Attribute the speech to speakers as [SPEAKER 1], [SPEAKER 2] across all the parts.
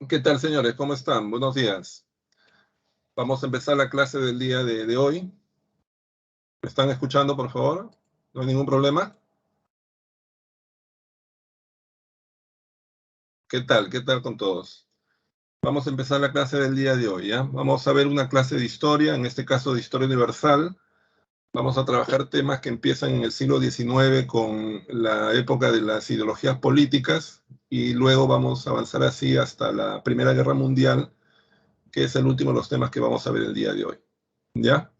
[SPEAKER 1] ¿Qué tal, señores? ¿Cómo están? Buenos días. Vamos a empezar la clase del día de hoy. ¿Me están escuchando, por favor? ¿No hay ningún problema? ¿Qué tal? ¿Qué tal con todos? Vamos a empezar la clase del día de hoy, ¿ya? Vamos a ver una clase de historia, en este caso de historia universal. Vamos a trabajar temas que empiezan en el siglo XIX con la época de las ideologías políticas y luego vamos a avanzar así hasta la Primera Guerra Mundial, que es el último de los temas que vamos a ver el día de hoy, ¿ya?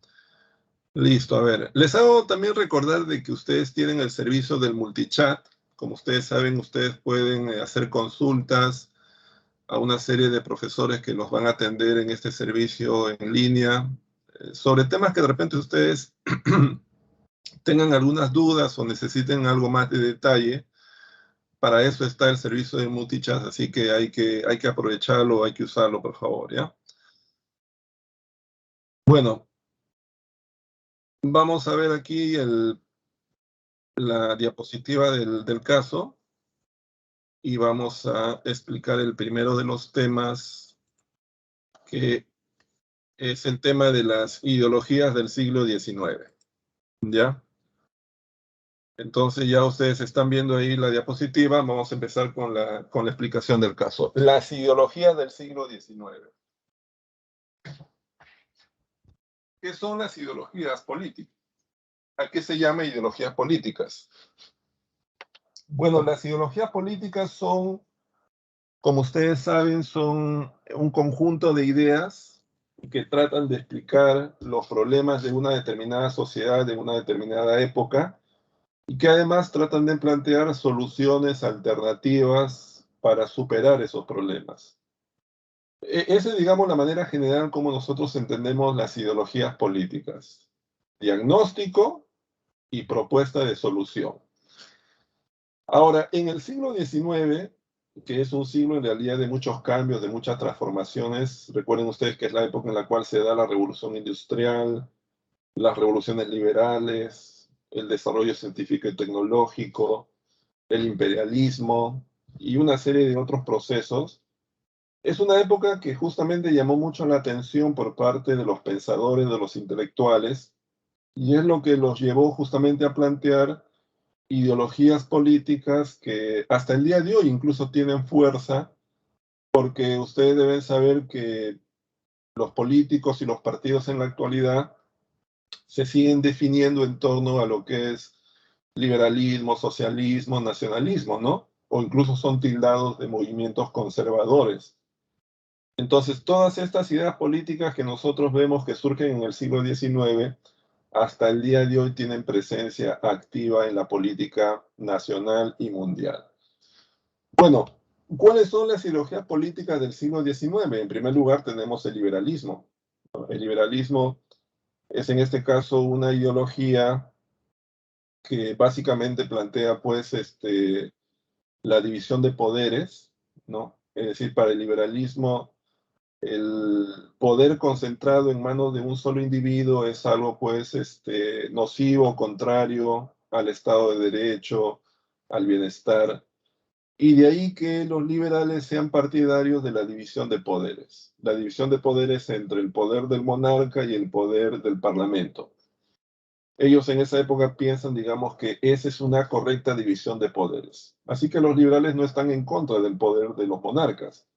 [SPEAKER 1] Listo, a ver. Les hago también recordar de que ustedes tienen el servicio del multichat. Como ustedes saben, ustedes pueden hacer consultas a una serie de profesores que los van a atender en este servicio en línea sobre temas que de repente ustedes tengan algunas dudas o necesiten algo más de detalle. Para eso está el servicio del multichat, así que hay que aprovecharlo, hay que usarlo, por favor, ¿ya? Bueno, vamos a ver aquí la diapositiva del caso y vamos a explicar el primero de los temas, que es el tema de las ideologías del siglo XIX, ¿ya? Entonces ya ustedes están viendo ahí la diapositiva, vamos a empezar con la explicación del caso. Las ideologías del siglo XIX. ¿Qué son las ideologías políticas? ¿A qué se llama ideologías políticas? Bueno, las ideologías políticas son, como ustedes saben, son un conjunto de ideas que tratan de explicar los problemas de una determinada sociedad, de una determinada época, y que además tratan de plantear soluciones alternativas para superar esos problemas. Esa es, digamos, la manera general como nosotros entendemos las ideologías políticas. Diagnóstico y propuesta de solución. Ahora, en el siglo XIX, que es un siglo en realidad de muchos cambios, de muchas transformaciones, recuerden ustedes que es la época en la cual se da la revolución industrial, las revoluciones liberales, el desarrollo científico y tecnológico, el imperialismo y una serie de otros procesos. Es una época que justamente llamó mucho la atención por parte de los pensadores, de los intelectuales, y es lo que los llevó justamente a plantear ideologías políticas que hasta el día de hoy incluso tienen fuerza, porque ustedes deben saber que los políticos y los partidos en la actualidad se siguen definiendo en torno a lo que es liberalismo, socialismo, nacionalismo, ¿no? O incluso son tildados de movimientos conservadores. Entonces, todas estas ideas políticas que nosotros vemos que surgen en el siglo XIX, hasta el día de hoy tienen presencia activa en la política nacional y mundial. Bueno, ¿cuáles son las ideologías políticas del siglo XIX? En primer lugar, tenemos el liberalismo. El liberalismo es en este caso una ideología que básicamente plantea pues la división de poderes, ¿no? Es decir, para el liberalismo el poder concentrado en manos de un solo individuo es algo pues nocivo, contrario al Estado de Derecho, al bienestar. Y de ahí que los liberales sean partidarios de la división de poderes. La división de poderes entre el poder del monarca y el poder del parlamento. Ellos en esa época piensan, digamos, que esa es una correcta división de poderes. Así que los liberales no están en contra del poder de los monarcas.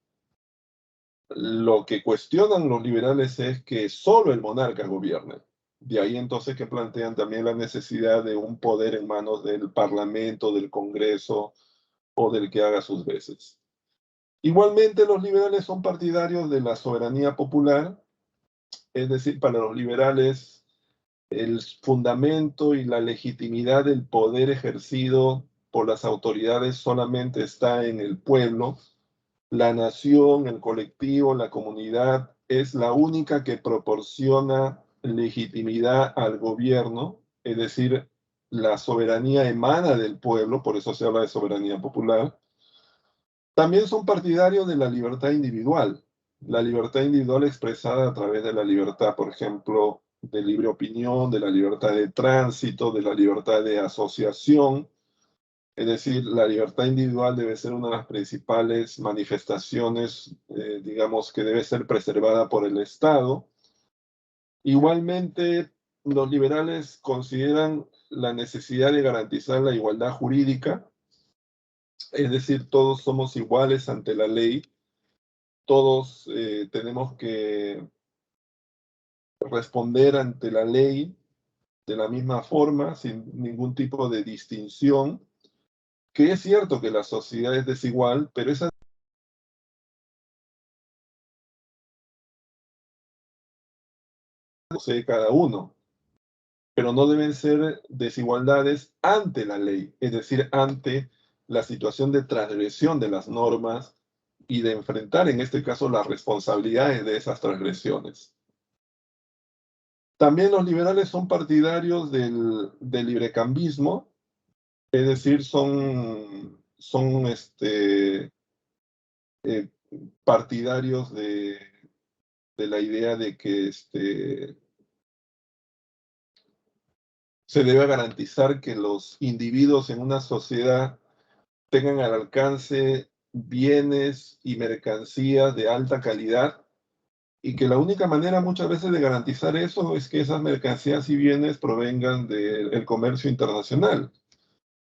[SPEAKER 1] Lo que cuestionan los liberales es que solo el monarca gobierne. De ahí entonces que plantean también la necesidad de un poder en manos del parlamento, del Congreso o del que haga sus veces. Igualmente los liberales son partidarios de la soberanía popular, es decir, para los liberales el fundamento y la legitimidad del poder ejercido por las autoridades solamente está en el pueblo. La nación, el colectivo, la comunidad es la única que proporciona legitimidad al gobierno, es decir, la soberanía emana del pueblo, por eso se habla de soberanía popular. También son partidarios de la libertad individual, la libertad individual expresada a través de la libertad, por ejemplo, de libre opinión, de la libertad de tránsito, de la libertad de asociación, Es decir, la libertad individual debe ser una de las principales manifestaciones, digamos, que debe ser preservada por el Estado. Igualmente, los liberales consideran la necesidad de garantizar la igualdad jurídica, es decir, todos somos iguales ante la ley, todos tenemos que responder ante la ley de la misma forma, sin ningún tipo de distinción, que es cierto que la sociedad es desigual, pero esa posee cada uno, pero no deben ser desigualdades ante la ley, es decir, ante la situación de transgresión de las normas y de enfrentar, en este caso, las responsabilidades de esas transgresiones. También los liberales son partidarios del librecambismo, es decir, son partidarios de la idea de que se debe garantizar que los individuos en una sociedad tengan al alcance bienes y mercancías de alta calidad y que la única manera muchas veces de garantizar eso es que esas mercancías y bienes provengan del comercio internacional.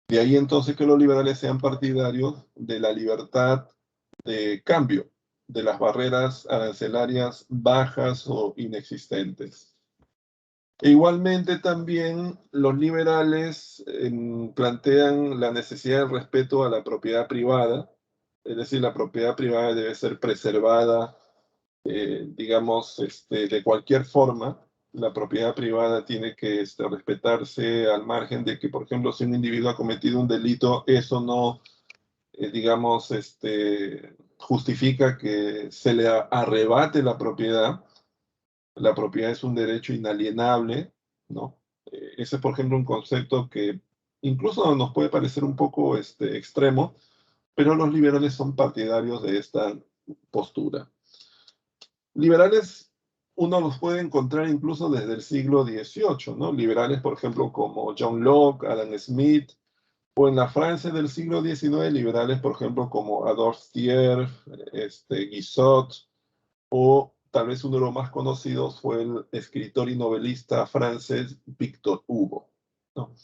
[SPEAKER 1] De ahí entonces que los liberales sean partidarios de la libertad de cambio, de las barreras arancelarias bajas o inexistentes. E igualmente también los liberales plantean la necesidad del respeto a la propiedad privada, es decir, la propiedad privada debe ser preservada, digamos, de cualquier forma. La propiedad privada tiene que respetarse al margen de que, por ejemplo, si un individuo ha cometido un delito, eso no, digamos, justifica que se le arrebate la propiedad. La propiedad es un derecho inalienable, ¿no? Ese es, por ejemplo, un concepto que incluso nos puede parecer un poco extremo, pero los liberales son partidarios de esta postura. Liberales uno los puede encontrar incluso desde el siglo XVIII, ¿no? Liberales, por ejemplo, como John Locke, Adam Smith, o en la Francia del siglo XIX, liberales, por ejemplo, como Adolphe Thiers, Guizot, o tal vez uno de los más conocidos fue el escritor y novelista francés Victor Hugo, ¿no?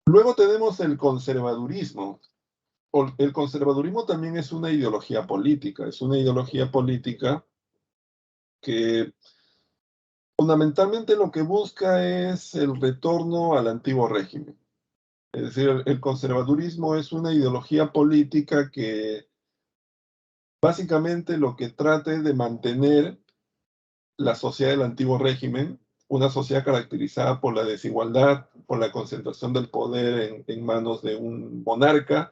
[SPEAKER 1] Luego tenemos el conservadurismo. El conservadurismo también es una ideología política, que fundamentalmente lo que busca es el retorno al antiguo régimen. Es decir, el conservadurismo es una ideología política que básicamente lo que trata es de mantener la sociedad del antiguo régimen, una sociedad caracterizada por la desigualdad, por la concentración del poder en manos de un monarca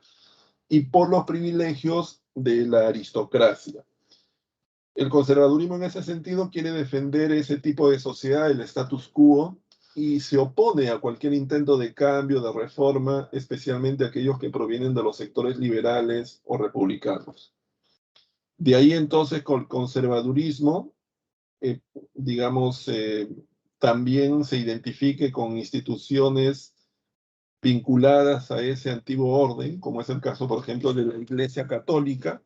[SPEAKER 1] y por los privilegios de la aristocracia. El conservadurismo en ese sentido quiere defender ese tipo de sociedad, el status quo, y se opone a cualquier intento de cambio, de reforma, especialmente aquellos que provienen de los sectores liberales o republicanos. De ahí entonces con el conservadurismo, eh, digamos, también se identifique con instituciones vinculadas a ese antiguo orden, como es el caso, por ejemplo, de la Iglesia Católica,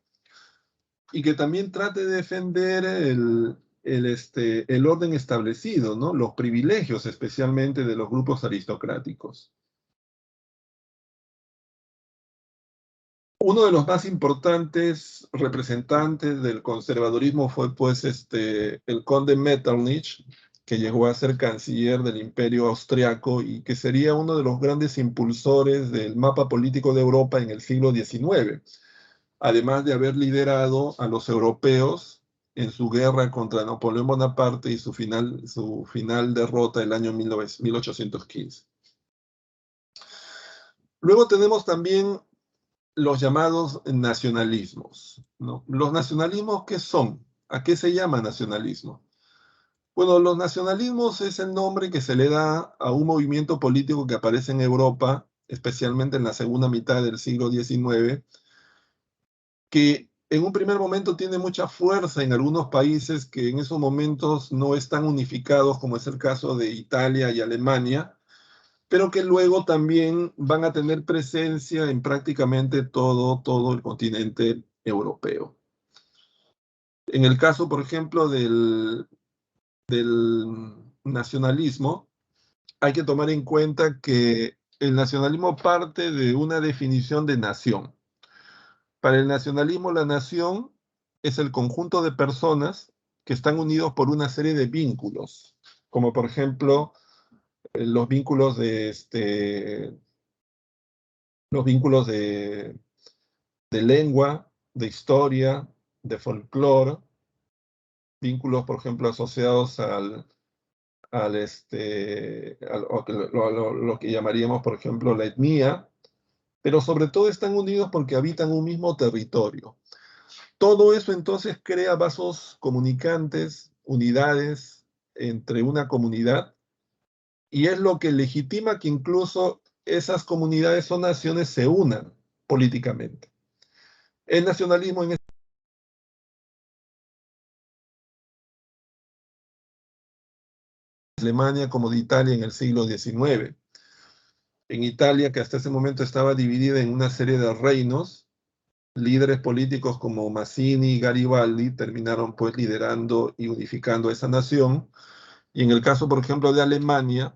[SPEAKER 1] y que también trate de defender el orden establecido, ¿no? Los privilegios especialmente de los grupos aristocráticos. Uno de los más importantes representantes del conservadurismo fue pues el conde Metternich, que llegó a ser canciller del Imperio Austriaco y que sería uno de los grandes impulsores del mapa político de Europa en el siglo XIX, además de haber liderado a los europeos en su guerra contra Napoleón Bonaparte y su final derrota el año 1815. Luego tenemos también los llamados nacionalismos, ¿no? ¿Los nacionalismos qué son? ¿A qué se llama nacionalismo? Bueno, los nacionalismos es el nombre que se le da a un movimiento político que aparece en Europa, especialmente en la segunda mitad del siglo XIX, que en un primer momento tiene mucha fuerza en algunos países que en esos momentos no están unificados, como es el caso de Italia y Alemania, pero que luego también van a tener presencia en prácticamente todo el continente europeo. En el caso, por ejemplo, del nacionalismo, hay que tomar en cuenta que el nacionalismo parte de una definición de nación. Para el nacionalismo, la nación es el conjunto de personas que están unidos por una serie de vínculos, como por ejemplo los vínculos de lengua, de historia, de folclore, vínculos, por ejemplo, asociados lo que llamaríamos, por ejemplo, la etnia, pero sobre todo están unidos porque habitan un mismo territorio. Todo eso entonces crea vasos comunicantes, unidades entre una comunidad, y es lo que legitima que incluso esas comunidades o naciones se unan políticamente. El nacionalismo en Alemania como de Italia en el siglo XIX. En Italia, que hasta ese momento estaba dividida en una serie de reinos, líderes políticos como Mazzini y Garibaldi terminaron pues liderando y unificando esa nación. Y en el caso, por ejemplo, de Alemania,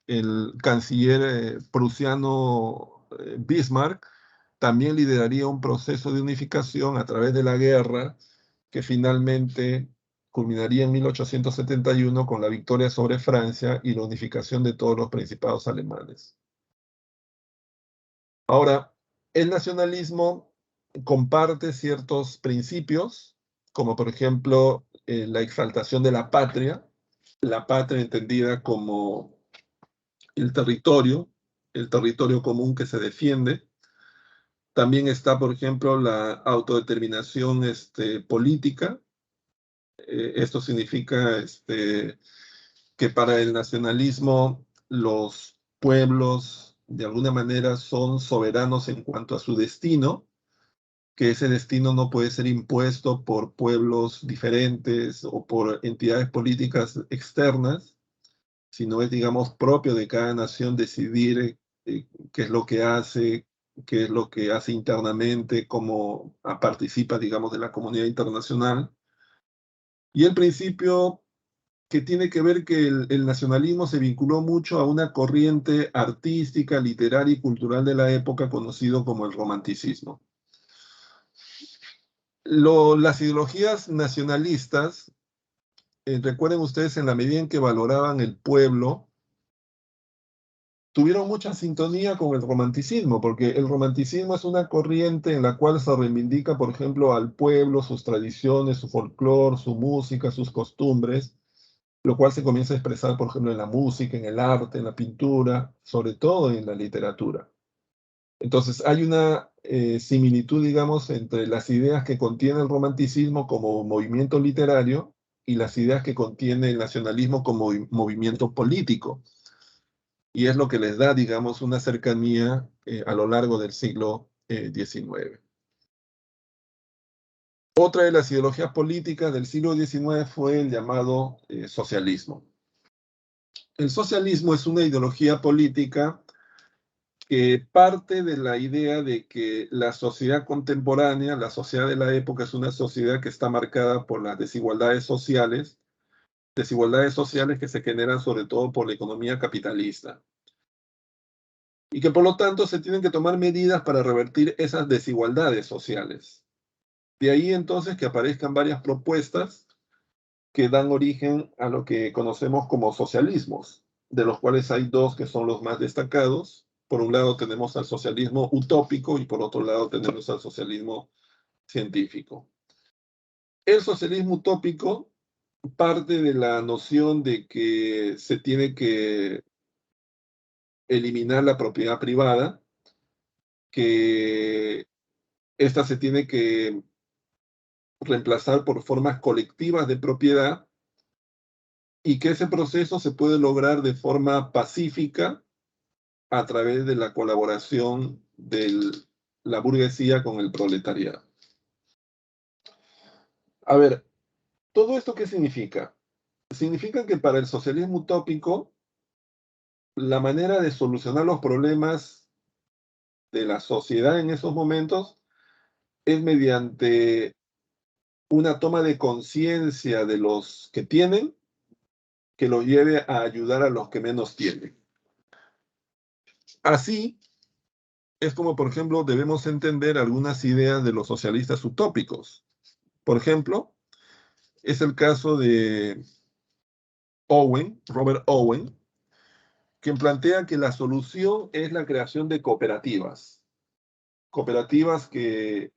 [SPEAKER 1] el canciller prusiano Bismarck también lideraría un proceso de unificación a través de la guerra que finalmente culminaría en 1871 con la victoria sobre Francia y la unificación de todos los principados alemanes. Ahora, el nacionalismo comparte ciertos principios, como por ejemplo la exaltación de la patria entendida como el territorio común que se defiende. También está, por ejemplo, la autodeterminación política. Esto significa que para el nacionalismo los pueblos de alguna manera son soberanos en cuanto a su destino, que ese destino no puede ser impuesto por pueblos diferentes o por entidades políticas externas, sino es, digamos, propio de cada nación decidir qué es lo que hace, qué es lo que hace internamente, cómo participa, digamos, de la comunidad internacional. Y el principio que tiene que ver que el nacionalismo se vinculó mucho a una corriente artística, literaria y cultural de la época conocido como el romanticismo. Las ideologías nacionalistas, recuerden ustedes, en la medida en que valoraban el pueblo, tuvieron mucha sintonía con el romanticismo, porque el romanticismo es una corriente en la cual se reivindica, por ejemplo, al pueblo, sus tradiciones, su folclore, su música, sus costumbres, lo cual se comienza a expresar, por ejemplo, en la música, en el arte, en la pintura, sobre todo en la literatura. Entonces, hay una similitud, digamos, entre las ideas que contiene el romanticismo como movimiento literario y las ideas que contiene el nacionalismo como movimiento político. Y es lo que les da, digamos, una cercanía a lo largo del siglo XIX. Otra de las ideologías políticas del siglo XIX fue el llamado socialismo. El socialismo es una ideología política que parte de la idea de que la sociedad contemporánea, la sociedad de la época, es una sociedad que está marcada por las desigualdades sociales que se generan sobre todo por la economía capitalista. Y que por lo tanto se tienen que tomar medidas para revertir esas desigualdades sociales. De ahí entonces que aparezcan varias propuestas que dan origen a lo que conocemos como socialismos, de los cuales hay dos que son los más destacados. Por un lado tenemos al socialismo utópico y por otro lado tenemos al socialismo científico. El socialismo utópico parte de la noción de que se tiene que eliminar la propiedad privada, que esta se tiene que reemplazar por formas colectivas de propiedad y que ese proceso se puede lograr de forma pacífica a través de la colaboración de la burguesía con el proletariado. A ver, ¿todo esto qué significa? Significa que para el socialismo utópico la manera de solucionar los problemas de la sociedad en esos momentos es mediante una toma de conciencia de los que tienen, que los lleve a ayudar a los que menos tienen. Así es como, por ejemplo, debemos entender algunas ideas de los socialistas utópicos. Por ejemplo, es el caso de Robert Owen, quien plantea que la solución es la creación de cooperativas que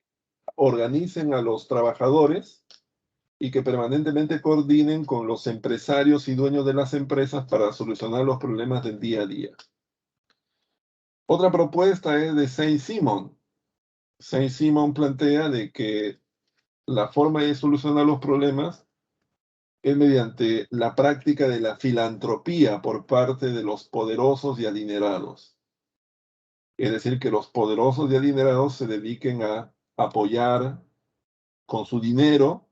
[SPEAKER 1] organicen a los trabajadores y que permanentemente coordinen con los empresarios y dueños de las empresas para solucionar los problemas del día a día. Otra propuesta es de Saint-Simon. Saint-Simon plantea de que la forma de solucionar los problemas es mediante la práctica de la filantropía por parte de los poderosos y adinerados. Es decir, que los poderosos y adinerados se dediquen a apoyar con su dinero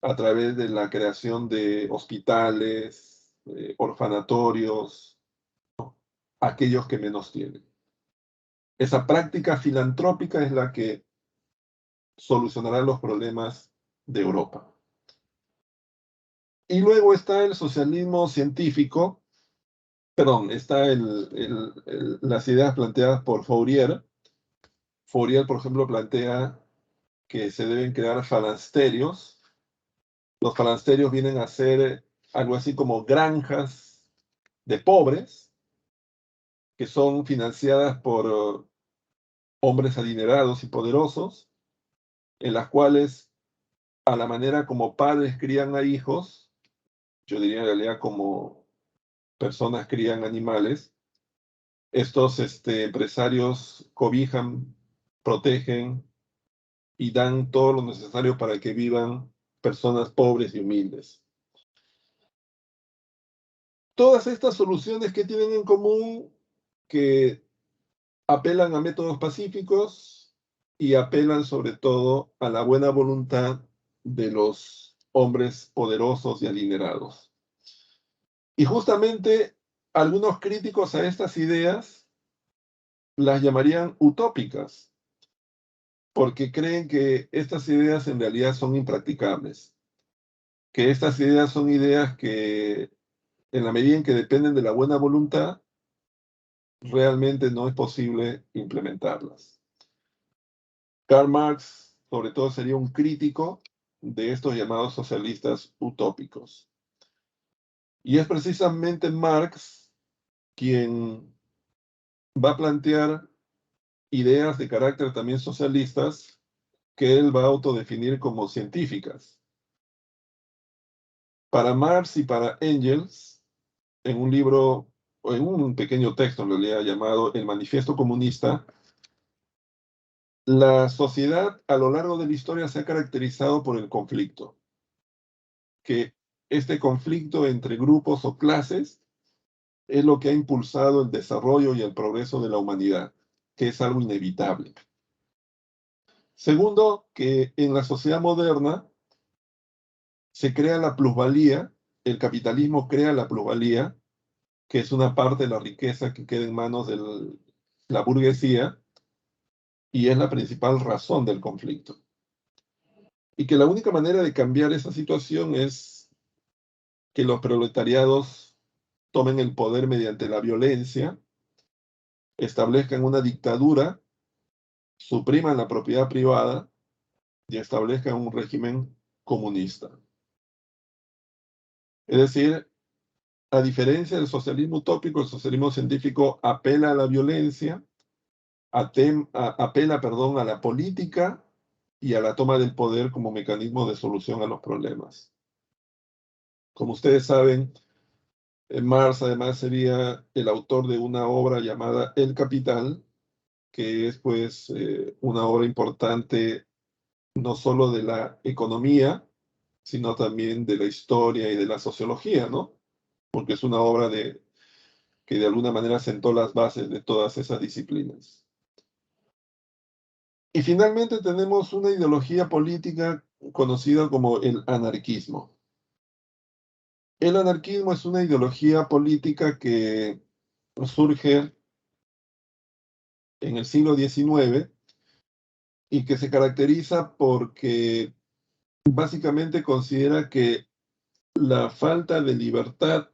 [SPEAKER 1] a través de la creación de hospitales, orfanatorios, aquellos que menos tienen. Esa práctica filantrópica es la que solucionará los problemas de Europa. Y luego está el socialismo científico, perdón, está las ideas planteadas por Fourier. Fourier, por ejemplo, plantea que se deben crear falansterios. Los falansterios vienen a ser algo así como granjas de pobres que son financiadas por hombres adinerados y poderosos, en las cuales, a la manera como padres crían a hijos, yo diría en realidad como personas crían animales, estos empresarios cobijan, protegen y dan todo lo necesario para que vivan personas pobres y humildes. Todas estas soluciones que tienen en común, que apelan a métodos pacíficos y apelan sobre todo a la buena voluntad de los hombres poderosos y adinerados. Y justamente algunos críticos a estas ideas las llamarían utópicas, porque creen que estas ideas en realidad son impracticables, que estas ideas son ideas que en la medida en que dependen de la buena voluntad, realmente no es posible implementarlas. Karl Marx, sobre todo, sería un crítico de estos llamados socialistas utópicos. Y es precisamente Marx quien va a plantear ideas de carácter también socialistas que él va a autodefinir como científicas. Para Marx y para Engels, en un libro, o en un pequeño texto en realidad llamado El Manifiesto Comunista, la sociedad a lo largo de la historia se ha caracterizado por el conflicto, que este conflicto entre grupos o clases es lo que ha impulsado el desarrollo y el progreso de la humanidad, que es algo inevitable. Segundo, que en la sociedad moderna se crea la plusvalía, el capitalismo crea la plusvalía, que es una parte de la riqueza que queda en manos de la burguesía, y es la principal razón del conflicto. Y que la única manera de cambiar esa situación es que los proletariados tomen el poder mediante la violencia, establezcan una dictadura, supriman la propiedad privada y establezcan un régimen comunista. Es decir, a diferencia del socialismo utópico, el socialismo científico apela a la violencia, apela, perdón, a la política y a la toma del poder como mecanismo de solución a los problemas. Como ustedes saben, Marx además sería el autor de una obra llamada El Capital, que es pues una obra importante no solo de la economía, sino también de la historia y de la sociología, ¿no? Porque es una obra que de alguna manera sentó las bases de todas esas disciplinas. Y finalmente tenemos una ideología política conocida como el anarquismo. El anarquismo es una ideología política que surge en el siglo XIX y que se caracteriza porque básicamente considera que la falta de libertad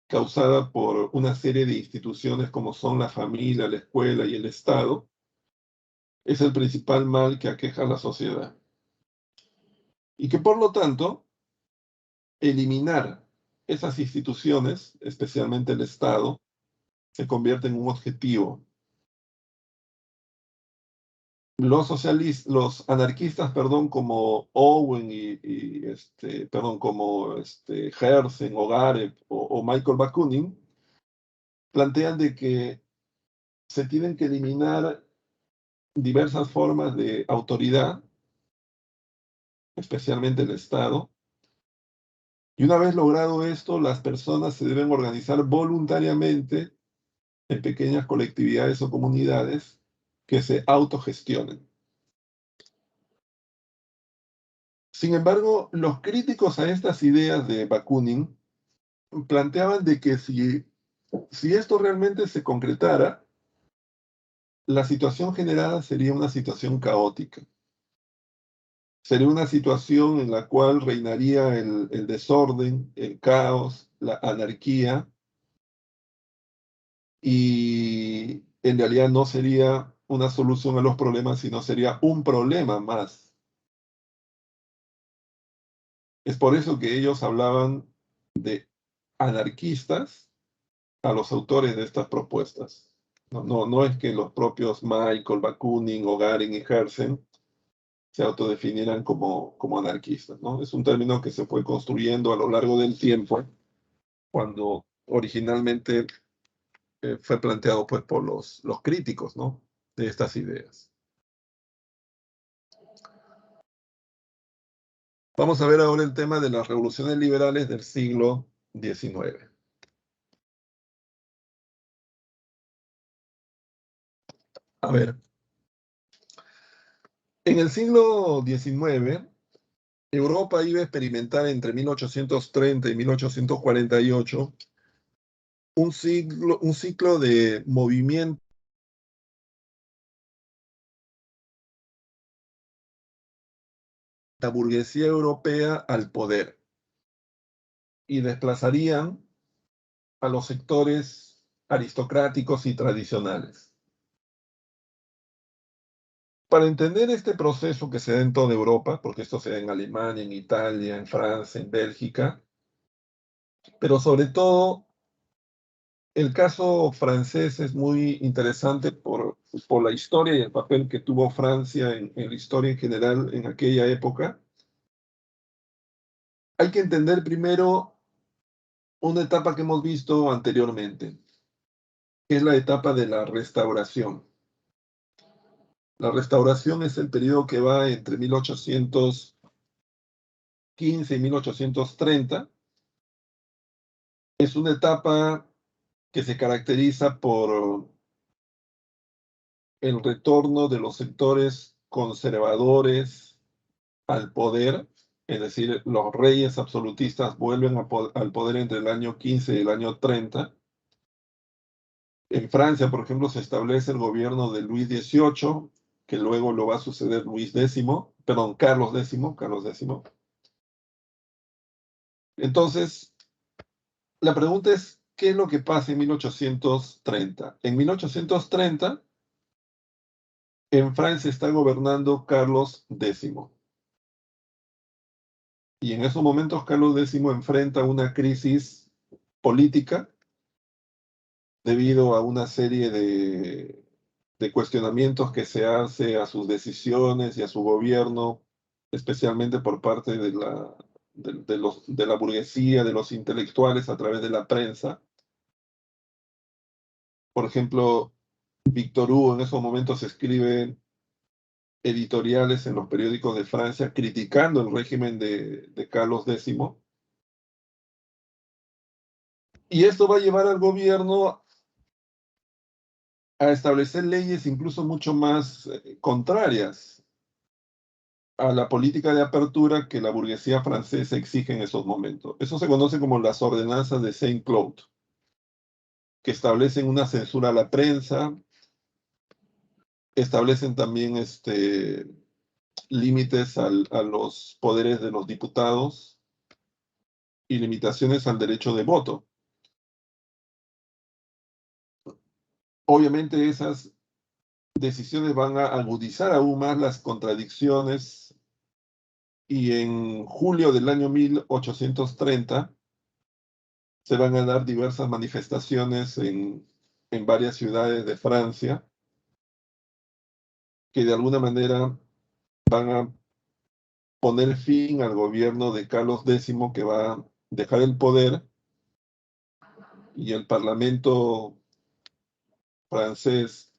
[SPEAKER 1] causada por una serie de instituciones como son la familia, la escuela y el Estado es el principal mal que aqueja a la sociedad. Y que por lo tanto, eliminar esas instituciones, especialmente el Estado, se convierte en un objetivo. Los anarquistas, perdón, como Owen como Herzen o Gareb o Michael Bakunin, plantean de que se tienen que eliminar diversas formas de autoridad, especialmente el Estado, y una vez logrado esto, las personas se deben organizar voluntariamente en pequeñas colectividades o comunidades que se autogestionen. Sin embargo, los críticos a estas ideas de Bakunin planteaban de que si esto realmente se concretara, la situación generada sería una situación caótica. Sería una situación en la cual reinaría el desorden, el caos, la anarquía, y en realidad no sería una solución a los problemas, sino sería un problema más. Es por eso que ellos hablaban de anarquistas a los autores de estas propuestas. No es que los propios Michael, Bakunin, Gagarin y Herzen se autodefinieran como anarquistas, ¿no? Es un término que se fue construyendo a lo largo del tiempo, cuando originalmente fue planteado pues, por los críticos, ¿no? De estas ideas. Vamos a ver ahora el tema de las revoluciones liberales del siglo XIX. A ver, en el siglo XIX, Europa iba a experimentar entre 1830 y 1848 un ciclo de movimiento. La burguesía europea al poder y desplazarían a los sectores aristocráticos y tradicionales. Para entender este proceso que se da en toda Europa, porque esto se da en Alemania, en Italia, en Francia, en Bélgica, pero sobre todo el caso francés es muy interesante por la historia y el papel que tuvo Francia en la historia en general en aquella época. Hay que entender primero una etapa que hemos visto anteriormente, que es la etapa de la restauración. La restauración es el periodo que va entre 1815 y 1830. Es una etapa que se caracteriza por el retorno de los sectores conservadores al poder, es decir, los reyes absolutistas vuelven al poder entre el año 15 y el año 30. En Francia, por ejemplo, se establece el gobierno de Luis XVIII, que luego lo va a suceder Carlos X. Entonces, la pregunta es, ¿qué es lo que pasa en 1830? En 1830, en Francia está gobernando Carlos X. Y en esos momentos Carlos X enfrenta una crisis política debido a una serie de cuestionamientos que se hace a sus decisiones y a su gobierno, especialmente por parte de la burguesía, de los intelectuales a través de la prensa. Por ejemplo, Víctor Hugo en esos momentos escribe editoriales en los periódicos de Francia criticando el régimen de Carlos X. Y esto va a llevar al gobierno a establecer leyes incluso mucho más contrarias a la política de apertura que la burguesía francesa exige en esos momentos. Eso se conoce como las ordenanzas de Saint-Cloud. que establecen una censura a la prensa, establecen también límites a los poderes de los diputados y limitaciones al derecho de voto. Obviamente esas decisiones van a agudizar aún más las contradicciones y en julio del año 1830 se van a dar diversas manifestaciones en varias ciudades de Francia que de alguna manera van a poner fin al gobierno de Carlos X, que va a dejar el poder, y el Parlamento francés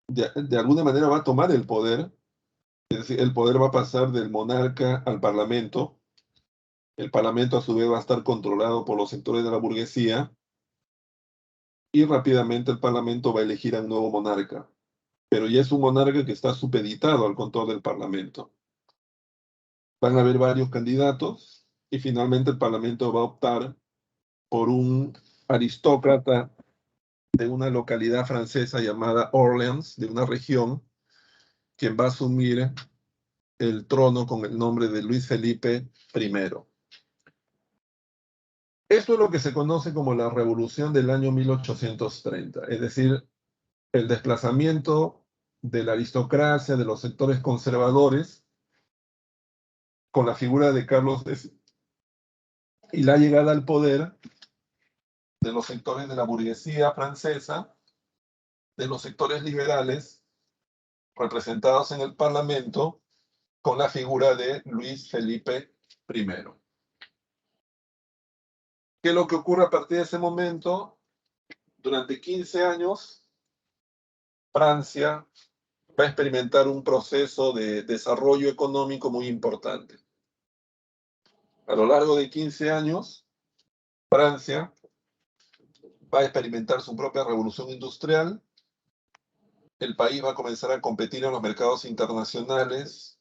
[SPEAKER 1] de alguna manera va a tomar el poder, es decir, el poder va a pasar del monarca al Parlamento. El Parlamento a su vez va a estar controlado por los sectores de la burguesía y rápidamente el Parlamento va a elegir a un nuevo monarca, pero ya es un monarca que está supeditado al control del Parlamento. Van a haber varios candidatos y finalmente el Parlamento va a optar por un aristócrata de una localidad francesa llamada Orleans, de una región, quien va a asumir el trono con el nombre de Luis Felipe I. Esto es lo que se conoce como la Revolución del año 1830, es decir, el desplazamiento de la aristocracia, de los sectores conservadores, con la figura de Carlos X y la llegada al poder de los sectores de la burguesía francesa, de los sectores liberales, representados en el Parlamento, con la figura de Luis Felipe I. ¿Qué es lo que ocurre a partir de ese momento? Durante 15 años, Francia va a experimentar un proceso de desarrollo económico muy importante. A lo largo de 15 años, Francia va a experimentar su propia revolución industrial, el país va a comenzar a competir en los mercados internacionales,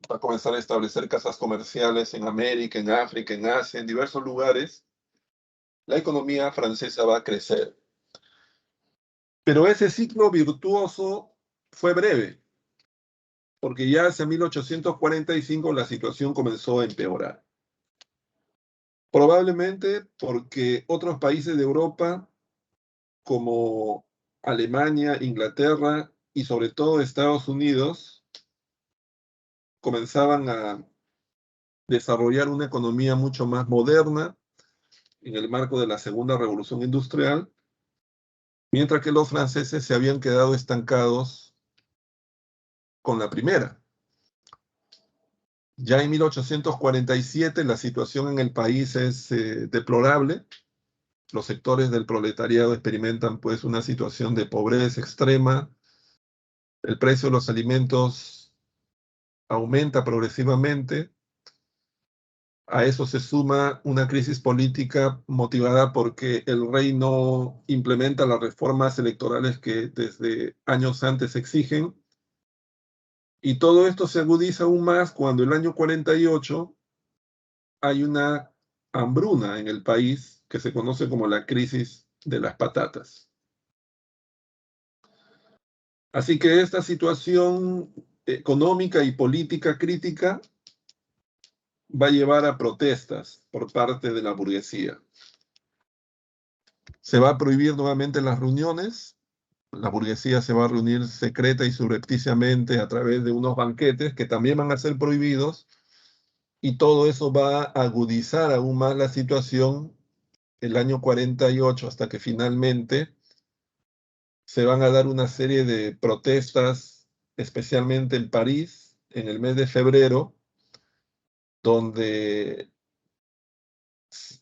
[SPEAKER 1] va a comenzar a establecer casas comerciales en América, en África, en Asia, en diversos lugares. La economía francesa va a crecer. Pero ese ciclo virtuoso fue breve, porque ya hacia 1845 la situación comenzó a empeorar. Probablemente porque otros países de Europa, como Alemania, Inglaterra y sobre todo Estados Unidos, comenzaban a desarrollar una economía mucho más moderna en el marco de la Segunda Revolución Industrial, mientras que los franceses se habían quedado estancados con la primera. Ya en 1847 la situación en el país es deplorable. Los sectores del proletariado experimentan pues una situación de pobreza extrema. El precio de los alimentos aumenta progresivamente. A eso se suma una crisis política motivada porque el rey no implementa las reformas electorales que desde años antes se exigen. Y todo esto se agudiza aún más cuando el año 48 hay una hambruna en el país que se conoce como la crisis de las patatas. Así que esta situación económica y política crítica va a llevar a protestas por parte de la burguesía. Se va a prohibir nuevamente las reuniones. La burguesía se va a reunir secreta y subrepticiamente a través de unos banquetes que también van a ser prohibidos, y todo eso va a agudizar aún más la situación el año 48 hasta que finalmente se van a dar una serie de protestas, especialmente en París, en el mes de febrero, donde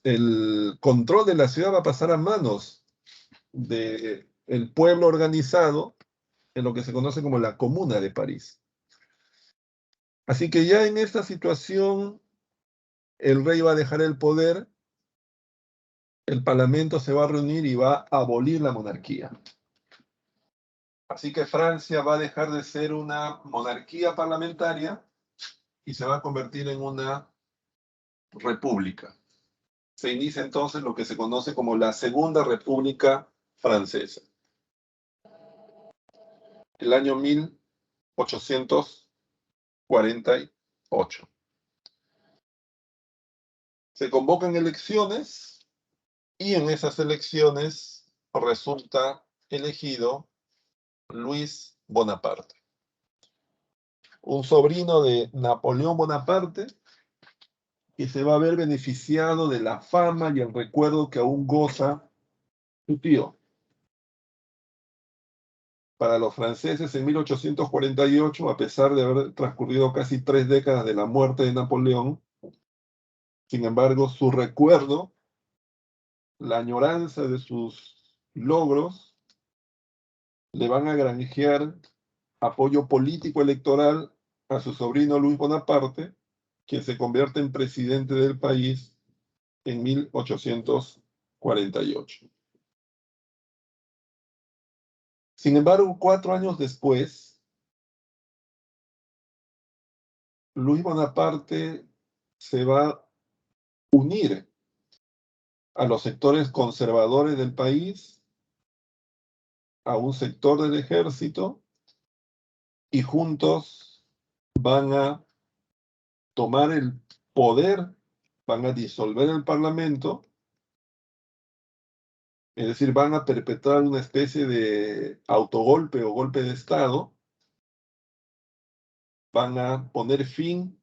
[SPEAKER 1] el control de la ciudad va a pasar a manos del pueblo organizado en lo que se conoce como la Comuna de París. Así que ya en esta situación el rey va a dejar el poder, el parlamento se va a reunir y va a abolir la monarquía. Así que Francia va a dejar de ser una monarquía parlamentaria y se va a convertir en una república. se inicia entonces lo que se conoce como la Segunda República Francesa, el año 1848. Se convocan elecciones y en esas elecciones resulta elegido Luis Bonaparte, un sobrino de Napoleón Bonaparte, que se va a ver beneficiado de la fama y el recuerdo que aún goza su tío. Para los franceses, en 1848, a pesar de haber transcurrido casi 3 décadas de la muerte de Napoleón, sin embargo, su recuerdo, la añoranza de sus logros, le van a granjear apoyo político electoral a su sobrino Luis Bonaparte, quien se convierte en presidente del país en 1848. Sin embargo, 4 años después, Luis Bonaparte se va a unir a los sectores conservadores del país, a un sector del ejército, y juntos van a tomar el poder, van a disolver el Parlamento, es decir, van a perpetrar una especie de autogolpe o golpe de Estado, van a poner fin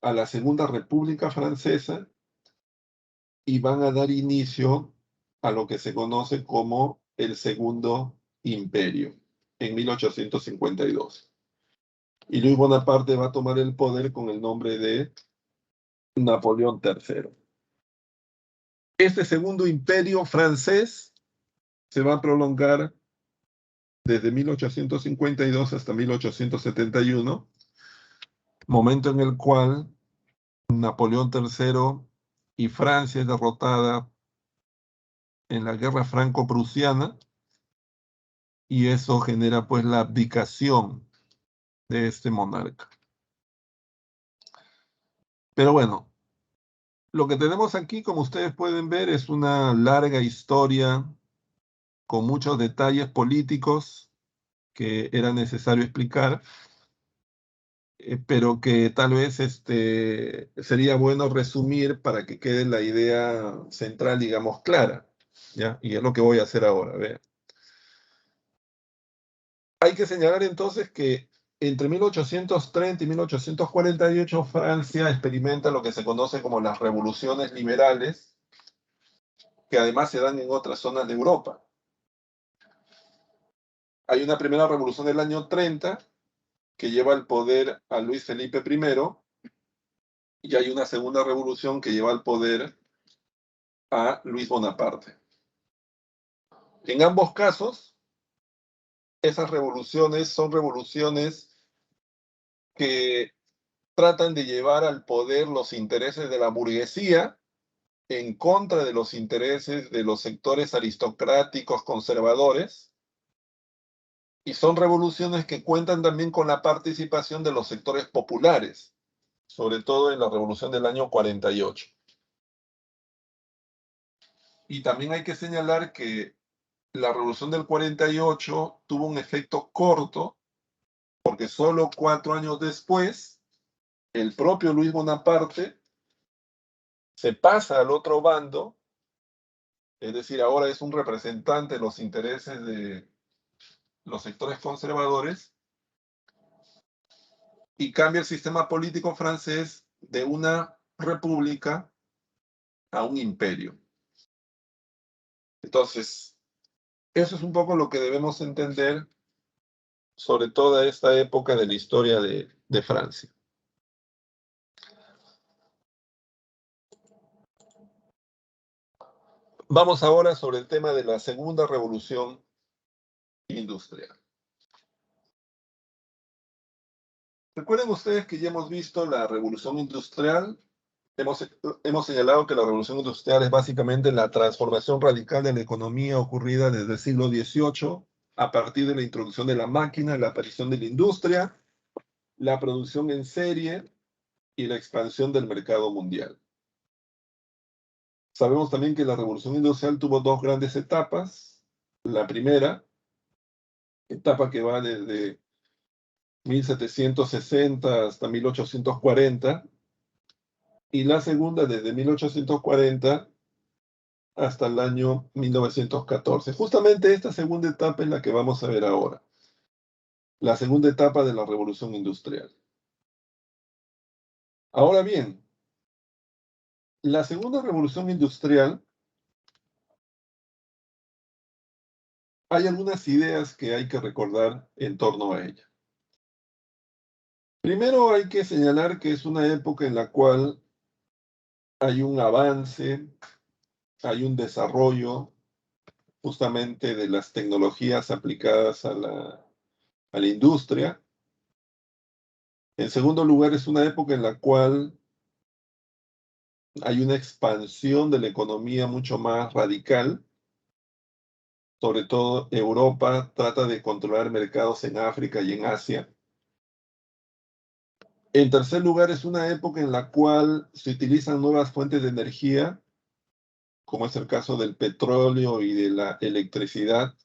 [SPEAKER 1] a la Segunda República Francesa y van a dar inicio a lo que se conoce como el Segundo Imperio en 1852. Y Luis Bonaparte va a tomar el poder con el nombre de Napoleón III. Este Segundo Imperio francés se va a prolongar desde 1852 hasta 1871, momento en el cual Napoleón III y Francia es derrotada en la guerra franco-prusiana, y eso genera pues la abdicación de este monarca. Pero bueno, lo que tenemos aquí, como ustedes pueden ver, es una larga historia con muchos detalles políticos que era necesario explicar, pero que tal vez sería bueno resumir para que quede la idea central, digamos, clara, ¿ya? Y es lo que voy a hacer ahora. ¿Ve? Hay que señalar entonces que entre 1830 y 1848 Francia experimenta lo que se conoce como las revoluciones liberales, que además se dan en otras zonas de Europa. Hay una primera revolución del año 30 que lleva al poder a Luis Felipe I, y hay una segunda revolución que lleva al poder a Luis Bonaparte. En ambos casos, esas revoluciones son revoluciones que tratan de llevar al poder los intereses de la burguesía en contra de los intereses de los sectores aristocráticos conservadores, y son revoluciones que cuentan también con la participación de los sectores populares, sobre todo en la revolución del año 48. Y también hay que señalar que la revolución del 48 tuvo un efecto corto, porque solo 4 años después, el propio Luis Bonaparte se pasa al otro bando, es decir, ahora es un representante de los intereses de los sectores conservadores, y cambia el sistema político francés de una república a un imperio. Entonces, eso es un poco lo que debemos entender sobre toda esta época de la historia de Francia. Vamos ahora sobre el tema de la segunda revolución industrial. Recuerden ustedes que ya hemos visto la revolución industrial. Hemos señalado que la revolución industrial es básicamente la transformación radical de la economía ocurrida desde el siglo XVIII a partir de la introducción de la máquina, la aparición de la industria, la producción en serie y la expansión del mercado mundial. Sabemos también que la revolución industrial tuvo dos grandes etapas. La primera etapa que va desde 1760 hasta 1840 y la segunda desde 1840 hasta el año 1914. Justamente esta segunda etapa es la que vamos a ver ahora, la segunda etapa de la revolución industrial. Ahora bien, la segunda revolución industrial, hay algunas ideas que hay que recordar en torno a ella. Primero hay que señalar que es una época en la cual hay un avance, hay un desarrollo justamente de las tecnologías aplicadas a la industria. En segundo lugar, es una época en la cual hay una expansión de la economía mucho más radical. Sobre todo Europa trata de controlar mercados en África y en Asia. En tercer lugar, es una época en la cual se utilizan nuevas fuentes de energía, como es el caso del petróleo y de la electricidad.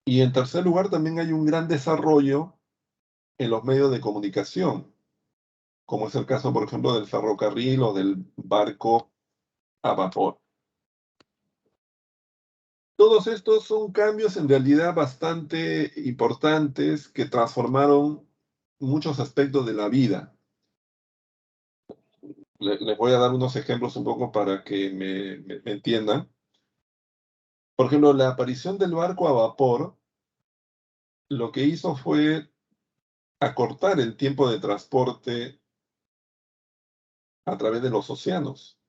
[SPEAKER 1] Y en tercer lugar, también hay un gran desarrollo en los medios de comunicación, como es el caso, por ejemplo, del ferrocarril o del barco a vapor. Todos estos son cambios en realidad bastante importantes que transformaron muchos aspectos de la vida. Les voy a dar unos ejemplos un poco para que me entiendan. Por ejemplo, la aparición del barco a vapor lo que hizo fue acortar el tiempo de transporte a través de los océanos.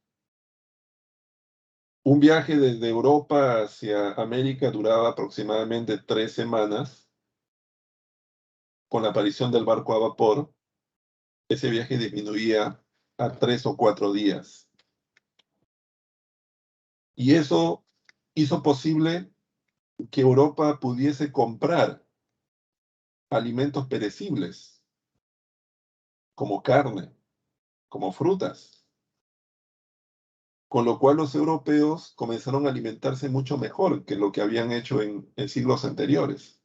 [SPEAKER 1] Un viaje desde Europa hacia América duraba aproximadamente 3 semanas. Con la aparición del barco a vapor, ese viaje disminuía a 3 o 4 días. Y eso hizo posible que Europa pudiese comprar alimentos perecibles, como carne, como frutas, con lo cual los europeos comenzaron a alimentarse mucho mejor que lo que habían hecho en siglos anteriores.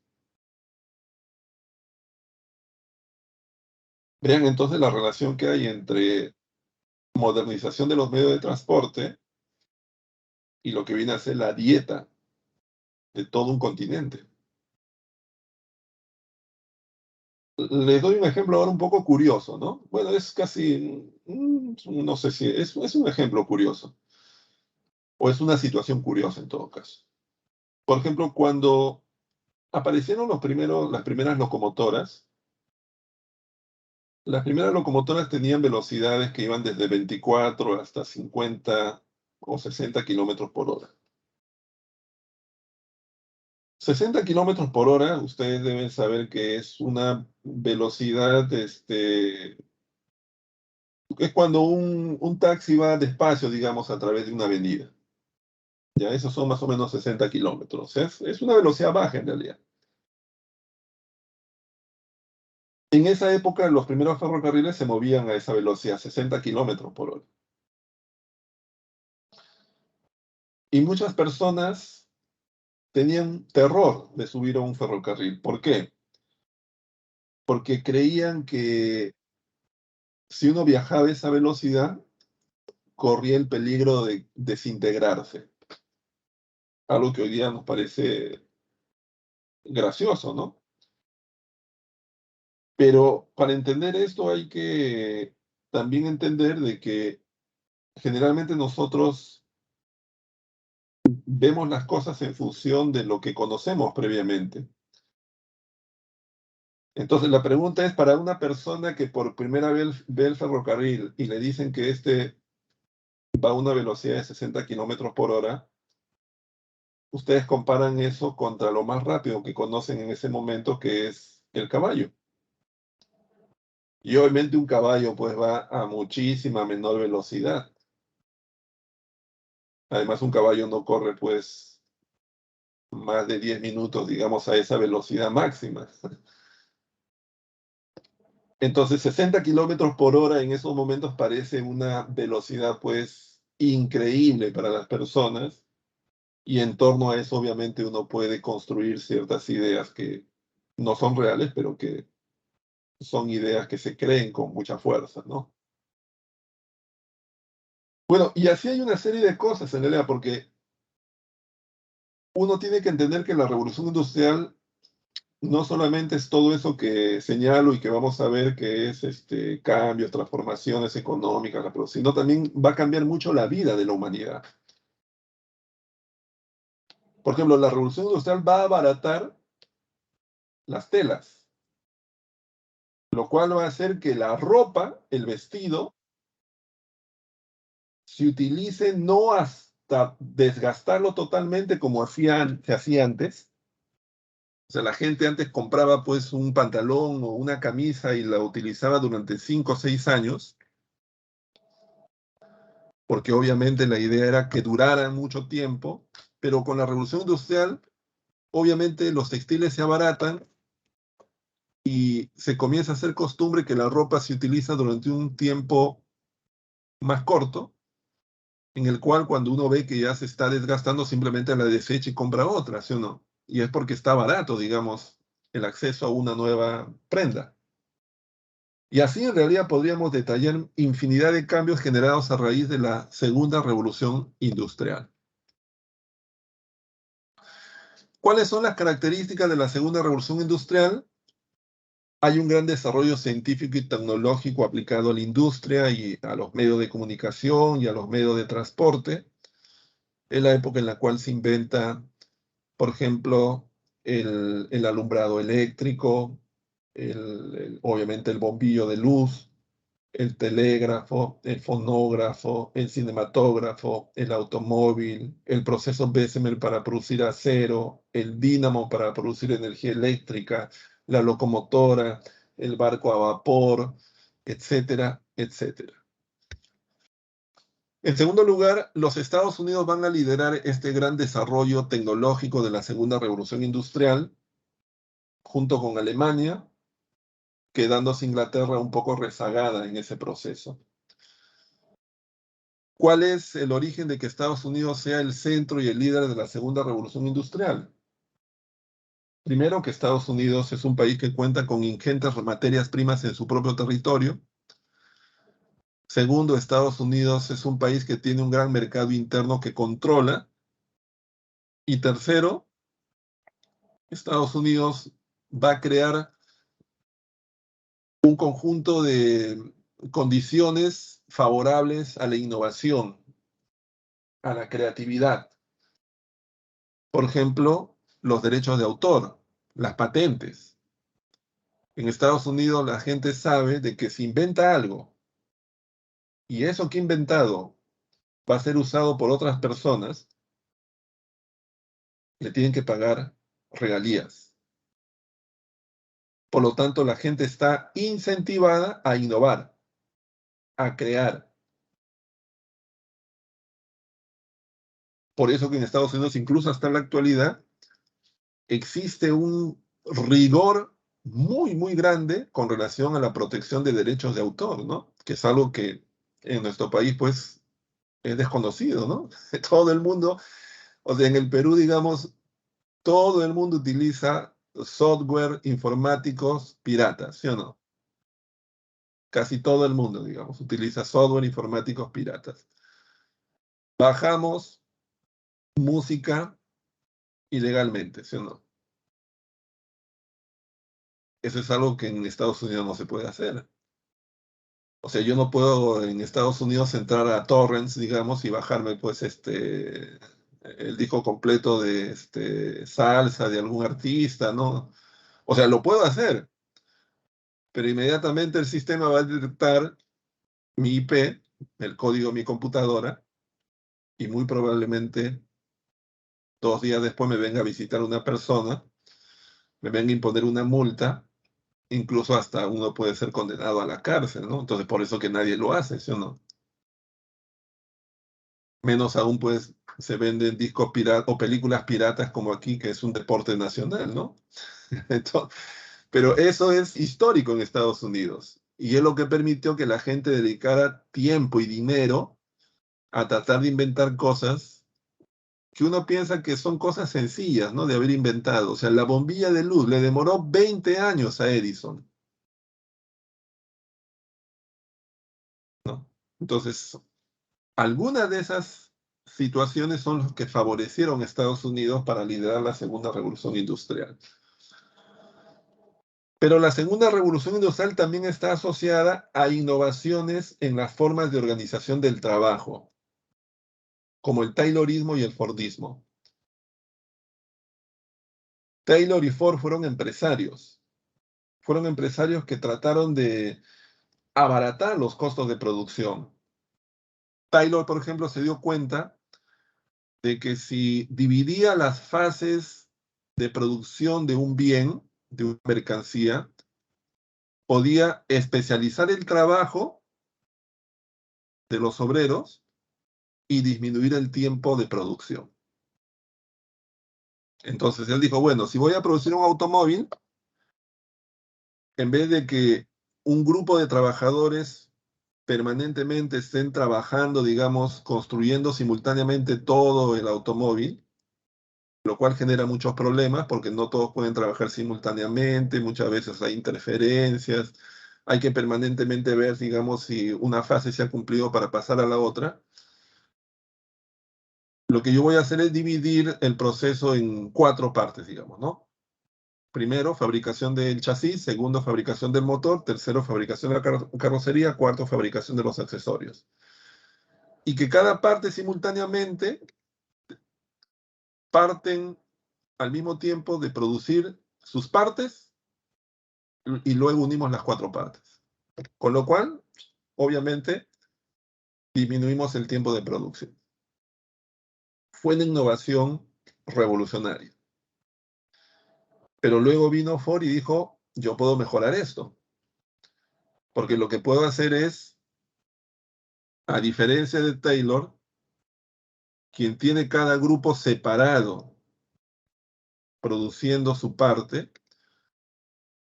[SPEAKER 1] Vean entonces la relación que hay entre modernización de los medios de transporte y lo que viene a ser la dieta de todo un continente. Les doy un ejemplo ahora un poco curioso, ¿no? Bueno, es casi, no sé si es un ejemplo curioso, o es una situación curiosa en todo caso. Por ejemplo, cuando aparecieron las primeras locomotoras, las primeras locomotoras tenían velocidades que iban desde 24 hasta 50 o 60 kilómetros por hora. 60 kilómetros por hora, ustedes deben saber que es una velocidad, es cuando un taxi va despacio, digamos, a través de una avenida. Ya, esos son más o menos 60 kilómetros. Es una velocidad baja en realidad. En esa época, los primeros ferrocarriles se movían a esa velocidad, 60 kilómetros por hora. Y muchas personas tenían terror de subir a un ferrocarril. ¿Por qué? Porque creían que si uno viajaba a esa velocidad, corría el peligro de desintegrarse. Algo que hoy día nos parece gracioso, ¿no? Pero para entender esto hay que también entender de que generalmente nosotros vemos las cosas en función de lo que conocemos previamente. Entonces la pregunta es para una persona que por primera vez ve el ferrocarril y le dicen que va a una velocidad de 60 kilómetros por hora, ustedes comparan eso contra lo más rápido que conocen en ese momento, que es el caballo. Y obviamente un caballo pues va a muchísima menor velocidad. Además un caballo no corre pues más de 10 minutos, digamos, a esa velocidad máxima. Entonces, 60 kilómetros por hora en esos momentos parece una velocidad, pues, increíble para las personas. Y en torno a eso, obviamente, uno puede construir ciertas ideas que no son reales, pero que son ideas que se creen con mucha fuerza, ¿no? Bueno, y así hay una serie de cosas en realidad, porque uno tiene que entender que la revolución industrial no solamente es todo eso que señalo y que vamos a ver que es cambios, transformaciones económicas, sino también va a cambiar mucho la vida de la humanidad. Por ejemplo, la revolución industrial va a abaratar las telas, lo cual va a hacer que la ropa, el vestido, se utilice no hasta desgastarlo totalmente como se hacía antes. O sea, la gente antes compraba pues un pantalón o una camisa y la utilizaba durante 5 o 6 años, porque obviamente la idea era que duraran mucho tiempo, pero con la revolución industrial, obviamente los textiles se abaratan y se comienza a hacer costumbre que la ropa se utiliza durante un tiempo más corto, en el cual cuando uno ve que ya se está desgastando, simplemente la desecha y compra otra, ¿sí o no? Y es porque está barato, digamos, el acceso a una nueva prenda. Y así en realidad podríamos detallar infinidad de cambios generados a raíz de la segunda revolución industrial. ¿Cuáles son las características de la segunda revolución industrial? Hay un gran desarrollo científico y tecnológico aplicado a la industria y a los medios de comunicación y a los medios de transporte. Es la época en la cual se inventa, por ejemplo, el alumbrado eléctrico, obviamente el bombillo de luz, el telégrafo, el fonógrafo, el cinematógrafo, el automóvil, el proceso Bessemer para producir acero, el dínamo para producir energía eléctrica, la locomotora, el barco a vapor, etcétera, etcétera. En segundo lugar, los Estados Unidos van a liderar este gran desarrollo tecnológico de la segunda revolución industrial, junto con Alemania, quedándose Inglaterra un poco rezagada en ese proceso. ¿Cuál es el origen de que Estados Unidos sea el centro y el líder de la segunda revolución industrial? Primero, que Estados Unidos es un país que cuenta con ingentes materias primas en su propio territorio. Segundo, Estados Unidos es un país que tiene un gran mercado interno que controla. Y tercero, Estados Unidos va a crear un conjunto de condiciones favorables a la innovación, a la creatividad. Por ejemplo, los derechos de autor, las patentes. En Estados Unidos la gente sabe de que si inventa algo y eso que ha inventado va a ser usado por otras personas, le tienen que pagar regalías. Por lo tanto, la gente está incentivada a innovar, a crear. Por eso que en Estados Unidos, incluso hasta la actualidad, existe un rigor muy, muy grande con relación a la protección de derechos de autor, ¿no? Que es algo que en nuestro país, pues, es desconocido, ¿no? Todo el mundo, o sea, en el Perú, digamos, todo el mundo utiliza software informáticos piratas, ¿sí o no? Casi todo el mundo, digamos, utiliza software informáticos piratas. Bajamos música ilegalmente, ¿sí o no? Eso es algo que en Estados Unidos no se puede hacer. O sea, yo no puedo en Estados Unidos entrar a torrents, digamos, y bajarme, pues, el disco completo de salsa de algún artista, ¿no? O sea, lo puedo hacer, pero inmediatamente el sistema va a detectar mi IP, el código de mi computadora, y muy probablemente 2 días después me venga a visitar una persona, me venga a imponer una multa, incluso hasta uno puede ser condenado a la cárcel, ¿no? Entonces, por eso que nadie lo hace, ¿sí o no? Menos aún, pues, se venden discos piratas o películas piratas como aquí, que es un deporte nacional, ¿no? Entonces, Pero eso es histórico en Estados Unidos. Y es lo que permitió que la gente dedicara tiempo y dinero a tratar de inventar cosas que uno piensa que son cosas sencillas, ¿no? De haber inventado. O sea, la bombilla de luz le demoró 20 años a Edison, ¿no? Entonces, algunas de esas situaciones son las que favorecieron a Estados Unidos para liderar la segunda revolución industrial. Pero la segunda revolución industrial también está asociada a innovaciones en las formas de organización del trabajo, como el Taylorismo y el Fordismo. Taylor y Ford fueron empresarios que trataron de abaratar los costos de producción. Taylor, por ejemplo, se dio cuenta de que si dividía las fases de producción de un bien, de una mercancía, podía especializar el trabajo de los obreros y disminuir el tiempo de producción. Entonces él dijo, bueno, si voy a producir un automóvil, en vez de que un grupo de trabajadores permanentemente estén trabajando, digamos, construyendo simultáneamente todo el automóvil, lo cual genera muchos problemas porque no todos pueden trabajar simultáneamente, muchas veces hay interferencias, hay que permanentemente ver, digamos, si una fase se ha cumplido para pasar a la otra. Lo que yo voy a hacer es dividir el proceso en 4 partes, digamos, ¿no? Primero, fabricación del chasis; segundo, fabricación del motor; tercero, fabricación de la carrocería; cuarto, fabricación de los accesorios. Y que cada parte simultáneamente parten al mismo tiempo de producir sus partes y luego unimos las 4 partes. Con lo cual, obviamente, disminuimos el tiempo de producción. Fue una innovación revolucionaria. Pero luego vino Ford y dijo, yo puedo mejorar esto. Porque lo que puedo hacer es, a diferencia de Taylor, quien tiene cada grupo separado produciendo su parte,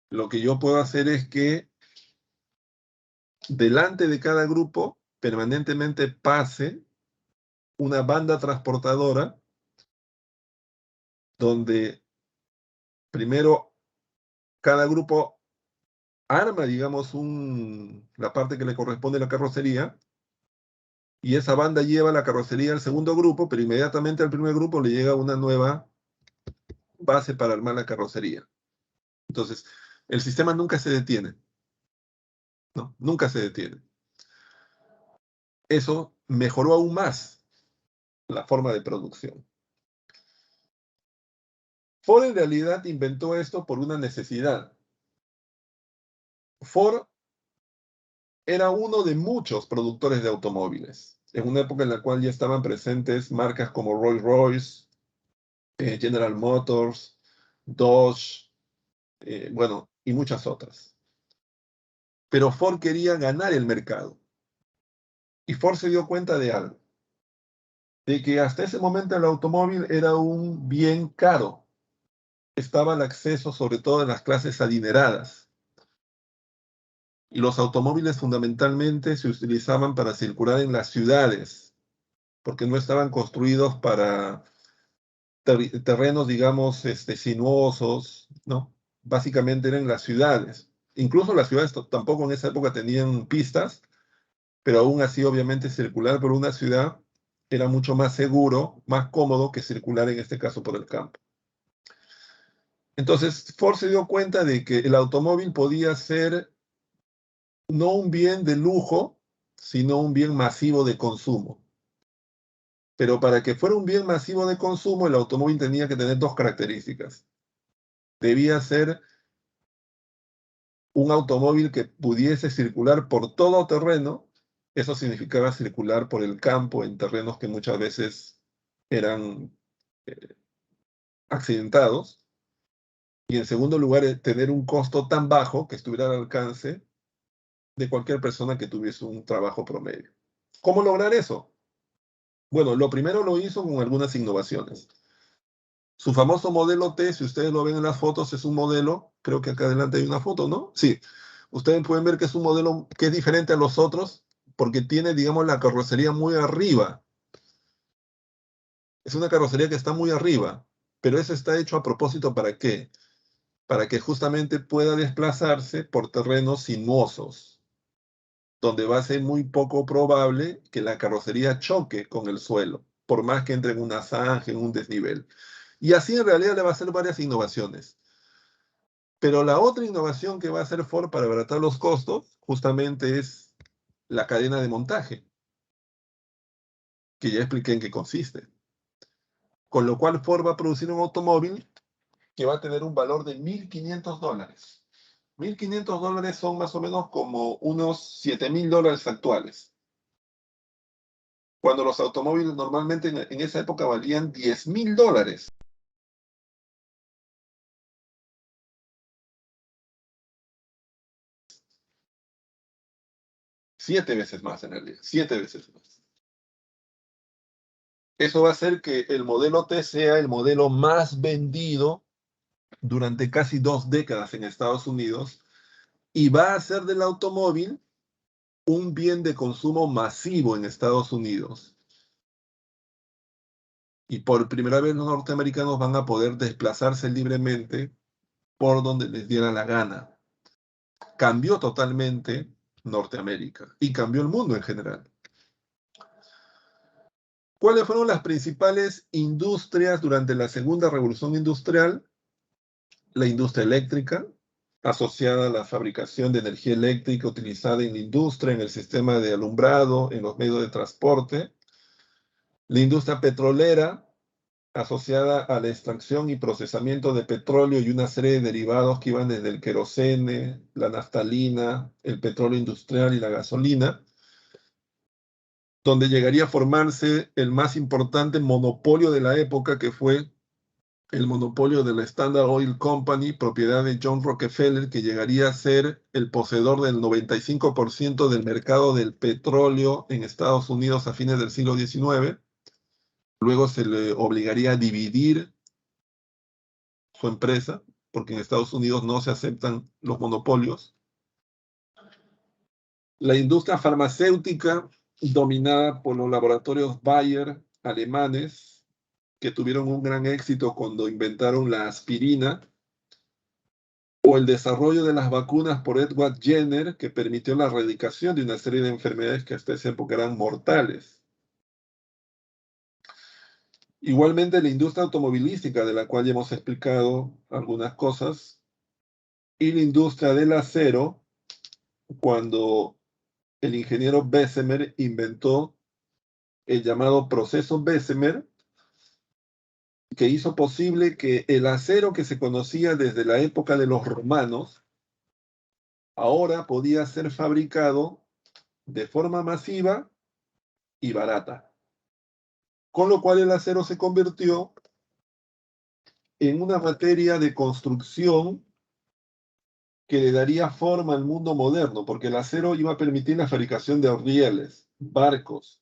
[SPEAKER 1] lo que yo puedo hacer es que delante de cada grupo permanentemente pase una banda transportadora donde primero cada grupo arma, digamos, la parte que le corresponde a la carrocería, y esa banda lleva la carrocería al segundo grupo, pero inmediatamente al primer grupo le llega una nueva base para armar la carrocería. Entonces, el sistema nunca se detiene, ¿no? Nunca se detiene. Eso mejoró aún más la forma de producción. Ford en realidad inventó esto por una necesidad. Ford era uno de muchos productores de automóviles, en una época en la cual ya estaban presentes marcas como Rolls-Royce, General Motors, Dodge, bueno, y muchas otras. Pero Ford quería ganar el mercado. Y Ford se dio cuenta de algo, de que hasta ese momento el automóvil era un bien caro. Estaba el acceso sobre todo en las clases adineradas. Y los automóviles fundamentalmente se utilizaban para circular en las ciudades, porque no estaban construidos para terrenos, digamos, sinuosos, ¿no? Básicamente eran las ciudades. Incluso las ciudades tampoco en esa época tenían pistas, pero aún así, obviamente, circular por una ciudad era mucho más seguro, más cómodo que circular en este caso por el campo. Entonces, Ford se dio cuenta de que el automóvil podía ser no un bien de lujo, sino un bien masivo de consumo. Pero para que fuera un bien masivo de consumo, el automóvil tenía que tener 2 características. Debía ser un automóvil que pudiese circular por todo terreno. Eso significaba circular por el campo en terrenos que muchas veces eran accidentados. Y en segundo lugar, tener un costo tan bajo que estuviera al alcance de cualquier persona que tuviese un trabajo promedio. ¿Cómo lograr eso? Bueno, lo primero lo hizo con algunas innovaciones. Su famoso modelo T, si ustedes lo ven en las fotos, es un modelo, creo que acá adelante hay una foto, ¿no? Sí. Ustedes pueden ver que es un modelo que es diferente a los otros porque tiene, digamos, la carrocería muy arriba. Es una carrocería que está muy arriba, pero eso está hecho a propósito ¿para qué? Para que justamente pueda desplazarse por terrenos sinuosos, donde va a ser muy poco probable que la carrocería choque con el suelo, por más que entre en una zanja, en un desnivel. Y así en realidad le va a hacer varias innovaciones. Pero la otra innovación que va a hacer Ford para abaratar los costos justamente es la cadena de montaje, que ya expliqué en qué consiste. Con lo cual Ford va a producir un automóvil que va a tener un valor de $1.500. $1.500 son más o menos como unos $7.000 actuales. Cuando los automóviles normalmente en esa época valían $10.000. 7 veces más en realidad, 7 veces más. Eso va a hacer que el modelo T sea el modelo más vendido durante casi 2 décadas en Estados Unidos y va a hacer del automóvil un bien de consumo masivo en Estados Unidos. Y por primera vez los norteamericanos van a poder desplazarse libremente por donde les diera la gana. Cambió totalmente Norteamérica y cambió el mundo en general. ¿Cuáles fueron las principales industrias durante la Segunda Revolución Industrial? La industria eléctrica, asociada a la fabricación de energía eléctrica utilizada en la industria, en el sistema de alumbrado, en los medios de transporte. La industria petrolera, asociada a la extracción y procesamiento de petróleo y una serie de derivados que iban desde el querosene, la naftalina, el petróleo industrial y la gasolina, donde llegaría a formarse el más importante monopolio de la época, que fue el monopolio de la Standard Oil Company, propiedad de John Rockefeller, que llegaría a ser el poseedor del 95% del mercado del petróleo en Estados Unidos a fines del siglo XIX. Luego se le obligaría a dividir su empresa, porque en Estados Unidos no se aceptan los monopolios. La industria farmacéutica, dominada por los laboratorios Bayer alemanes, que tuvieron un gran éxito cuando inventaron la aspirina, o el desarrollo de las vacunas por Edward Jenner, que permitió la erradicación de una serie de enfermedades que hasta esa época eran mortales. Igualmente, la industria automovilística, de la cual ya hemos explicado algunas cosas, y la industria del acero, cuando el ingeniero Bessemer inventó el llamado proceso Bessemer, que hizo posible que el acero que se conocía desde la época de los romanos, ahora podía ser fabricado de forma masiva y barata. Con lo cual el acero se convirtió en una materia de construcción que le daría forma al mundo moderno, porque el acero iba a permitir la fabricación de rieles, barcos,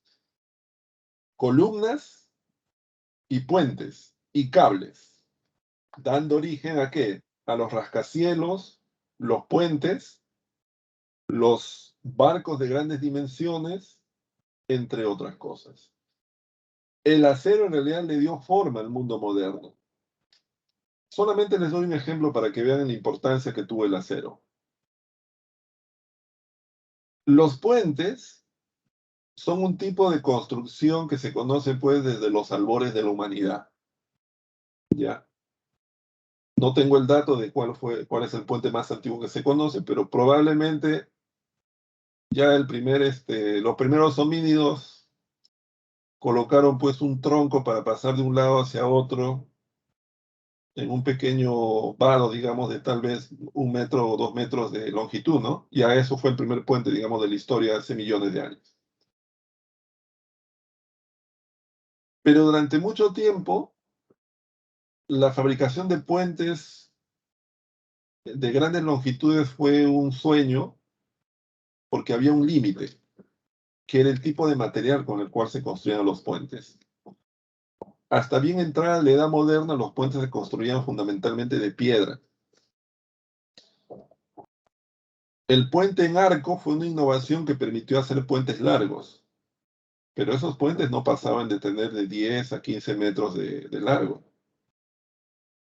[SPEAKER 1] columnas y puentes y cables, dando origen ¿a qué? A los rascacielos, los puentes, los barcos de grandes dimensiones, entre otras cosas. El acero en realidad le dio forma al mundo moderno. Solamente les doy un ejemplo para que vean la importancia que tuvo el acero. Los puentes son un tipo de construcción que se conoce pues desde los albores de la humanidad. ¿Ya? No tengo el dato de cuál es el puente más antiguo que se conoce, pero probablemente ya los primeros homínidos colocaron pues un tronco para pasar de un lado hacia otro en un pequeño vado, digamos, de tal vez 1 metro o 2 metros de longitud, ¿no? Y a eso fue el primer puente, digamos, de la historia hace millones de años. Pero durante mucho tiempo, la fabricación de puentes de grandes longitudes fue un sueño porque había un límite, que era el tipo de material con el cual se construían los puentes. hasta bien entrada la Edad Moderna, los puentes se construían fundamentalmente de piedra. El puente en arco fue una innovación que permitió hacer puentes largos, pero esos puentes no pasaban de tener de 10 a 15 metros de largo.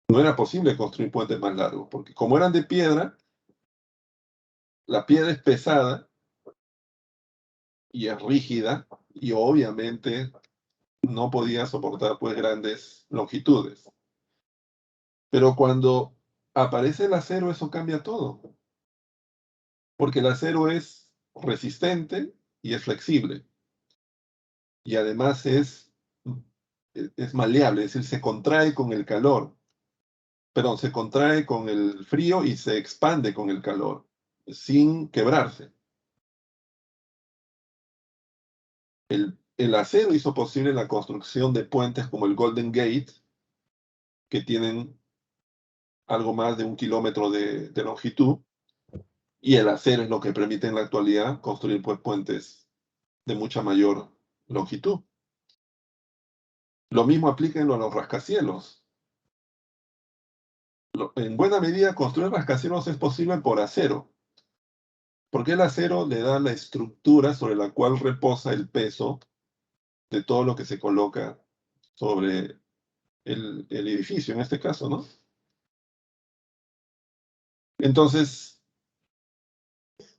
[SPEAKER 1] No era posible construir puentes más largos, porque como eran de piedra, la piedra es pesada y es rígida, y obviamente no podía soportar pues grandes longitudes. Pero cuando aparece el acero, eso cambia todo, porque el acero es resistente y es flexible, y además es maleable, es decir, se contrae con el calor, perdón, se contrae con el frío y se expande con el calor, sin quebrarse. El acero hizo posible la construcción de puentes como el Golden Gate, que tienen algo más de 1 kilómetro de longitud, y el acero es lo que permite en la actualidad construir pues, puentes de mucha mayor longitud. Lo mismo aplíquenlo a los rascacielos. En buena medida, construir rascacielos es posible por acero, porque el acero le da la estructura sobre la cual reposa el peso de todo lo que se coloca sobre el edificio, en este caso, ¿no? Entonces,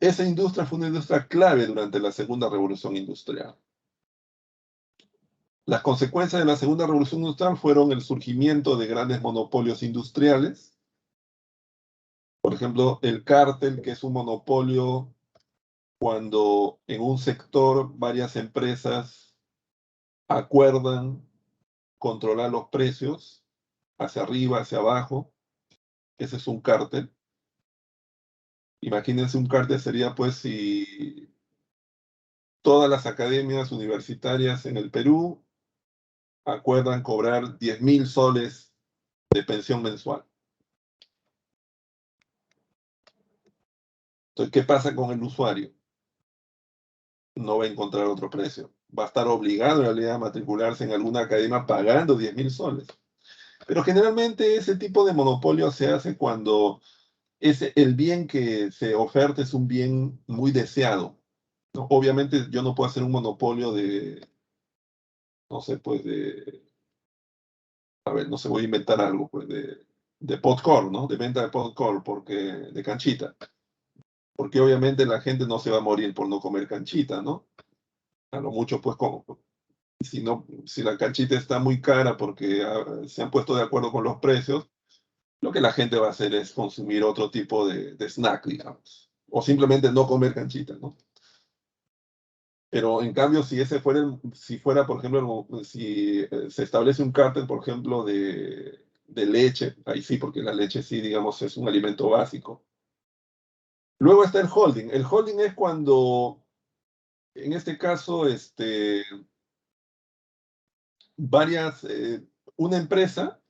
[SPEAKER 1] esa industria fue una industria clave durante la Segunda Revolución Industrial. Las consecuencias de la Segunda Revolución Industrial fueron el surgimiento de grandes monopolios industriales. Por ejemplo, el cártel, que es un monopolio cuando en un sector varias empresas acuerdan controlar los precios hacia arriba, hacia abajo. Ese es un cártel. Imagínense, un cártel sería pues si todas las academias universitarias en el Perú acuerdan cobrar 10.000 soles de pensión mensual. Entonces, ¿qué pasa con el usuario? No va a encontrar otro precio. Va a estar obligado en realidad a matricularse en alguna academia pagando 10.000 soles. Pero generalmente ese tipo de monopolio se hace cuando el bien que se oferta es un bien muy deseado, ¿no? Obviamente yo no puedo hacer un monopolio de, no sé, pues a ver, no sé, voy a inventar algo, pues de popcorn, ¿no? De venta de popcorn, de canchita. Porque obviamente la gente no se va a morir por no comer canchita, ¿no? A lo mucho, pues, como, si la canchita está muy cara porque se han puesto de acuerdo con los precios, lo que la gente va a hacer es consumir otro tipo de snack, digamos. O simplemente no comer canchita, ¿no? Pero en cambio, si fuera, por ejemplo, si se establece un cártel, por ejemplo, de leche, ahí sí, porque la leche sí, digamos, es un alimento básico. Luego está el holding. El holding es cuando, en este caso, una empresa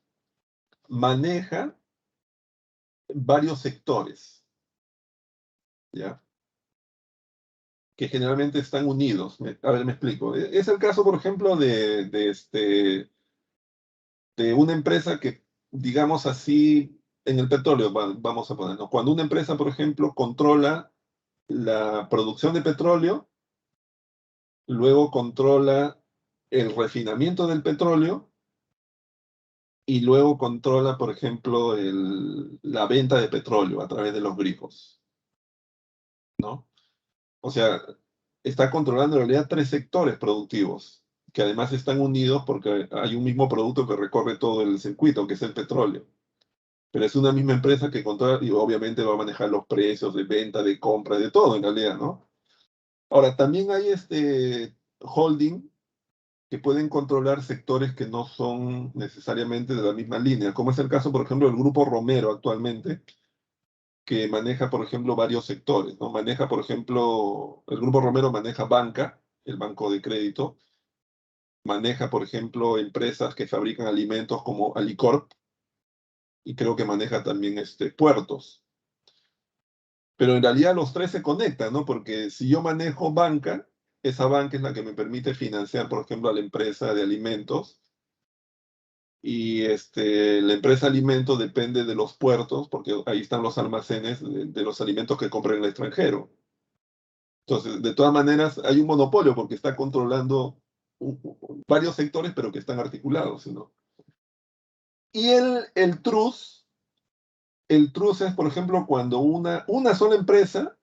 [SPEAKER 1] maneja varios sectores, ¿ya? Que generalmente están unidos. A ver, me explico. Es el caso, por ejemplo, de una empresa que, digamos así, en el petróleo, vamos a ponerlo. Cuando una empresa, por ejemplo, controla la producción de petróleo, luego controla el refinamiento del petróleo y luego controla, por ejemplo, la venta de petróleo a través de los grifos, ¿no? O sea, está controlando en realidad 3 sectores productivos, que además están unidos porque hay un mismo producto que recorre todo el circuito, que es el petróleo. Pero es una misma empresa que controla y obviamente va a manejar los precios de venta, de compra, de todo en realidad, ¿no? Ahora, también hay holding que pueden controlar sectores que no son necesariamente de la misma línea, como es el caso, por ejemplo, del Grupo Romero actualmente, que maneja, por ejemplo, varios sectores, ¿no? Maneja, por ejemplo, el Grupo Romero maneja banca, el banco de crédito, maneja, por ejemplo, empresas que fabrican alimentos como Alicorp, y creo que maneja también puertos. Pero en realidad los 3 se conectan, ¿no? Porque si yo manejo banca, esa banca es la que me permite financiar, por ejemplo, a la empresa de alimentos, y la empresa alimento depende de los puertos, porque ahí están los almacenes de los alimentos que compran en el extranjero. Entonces, de todas maneras, hay un monopolio porque está controlando varios sectores, pero que están articulados, ¿no? Y el trust es, por ejemplo, cuando una sola empresa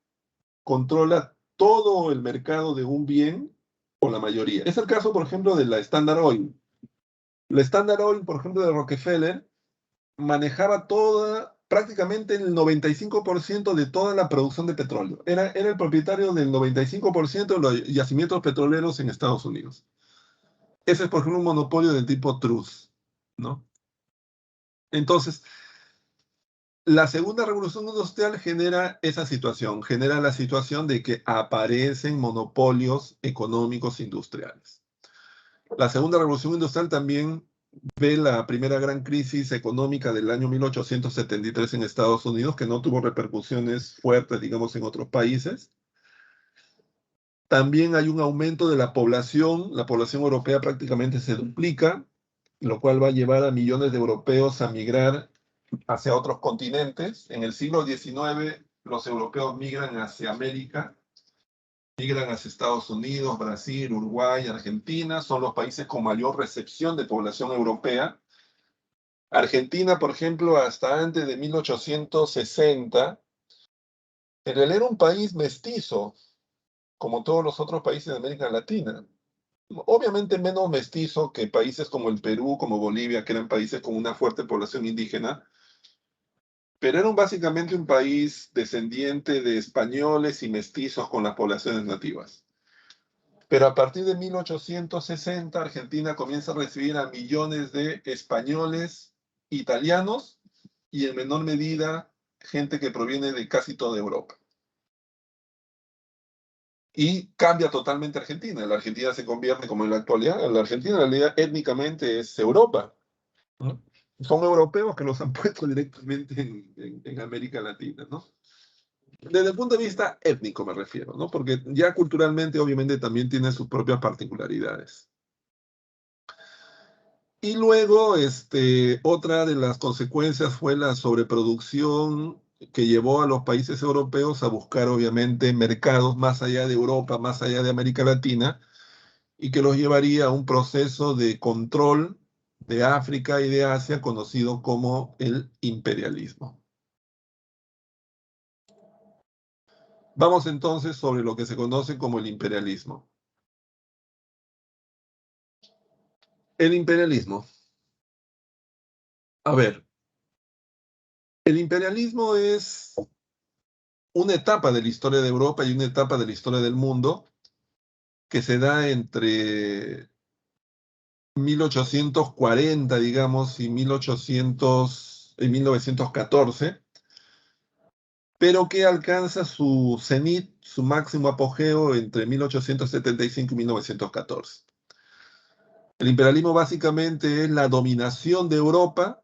[SPEAKER 1] controla todo el mercado de un bien o la mayoría. Es el caso, por ejemplo, de la Standard Oil. La Standard Oil, por ejemplo, de Rockefeller, manejaba prácticamente el 95% de toda la producción de petróleo. Era el propietario del 95% de los yacimientos petroleros en Estados Unidos. Ese es, por ejemplo, un monopolio del tipo trust, ¿no? Entonces, la segunda revolución industrial genera esa situación, genera la situación de que aparecen monopolios económicos industriales. La segunda revolución industrial también ve la primera gran crisis económica del año 1873 en Estados Unidos, que no tuvo repercusiones fuertes, digamos, en otros países. También hay un aumento de la población europea prácticamente se duplica, lo cual va a llevar a millones de europeos a migrar hacia otros continentes. En el siglo XIX, los europeos migran hacia América, migran hacia Estados Unidos, Brasil, Uruguay, Argentina, son los países con mayor recepción de población europea. Argentina, por ejemplo, hasta antes de 1860, en realidad era un país mestizo, como todos los otros países de América Latina. Obviamente menos mestizo que países como el Perú, como Bolivia, que eran países con una fuerte población indígena, pero era básicamente un país descendiente de españoles y mestizos con las poblaciones nativas. Pero a partir de 1860, Argentina comienza a recibir a millones de españoles, italianos y en menor medida gente que proviene de casi toda Europa. Y cambia totalmente Argentina. La Argentina se convierte, como en la actualidad, la Argentina en realidad étnicamente es Europa, ¿no? Son europeos que los han puesto directamente en América Latina, ¿no? Desde el punto de vista étnico me refiero, ¿no? Porque ya culturalmente obviamente también tiene sus propias particularidades. Y luego, otra de las consecuencias fue la sobreproducción que llevó a los países europeos a buscar, obviamente, mercados más allá de Europa, más allá de América Latina, y que los llevaría a un proceso de control de África y de Asia conocido como el imperialismo. Vamos entonces sobre lo que se conoce como el imperialismo. El imperialismo. A ver, el imperialismo es una etapa de la historia de Europa y una etapa de la historia del mundo que se da entre 1840, digamos, y 1914, pero que alcanza su cenit, su máximo apogeo entre 1875 y 1914. El imperialismo básicamente es la dominación de Europa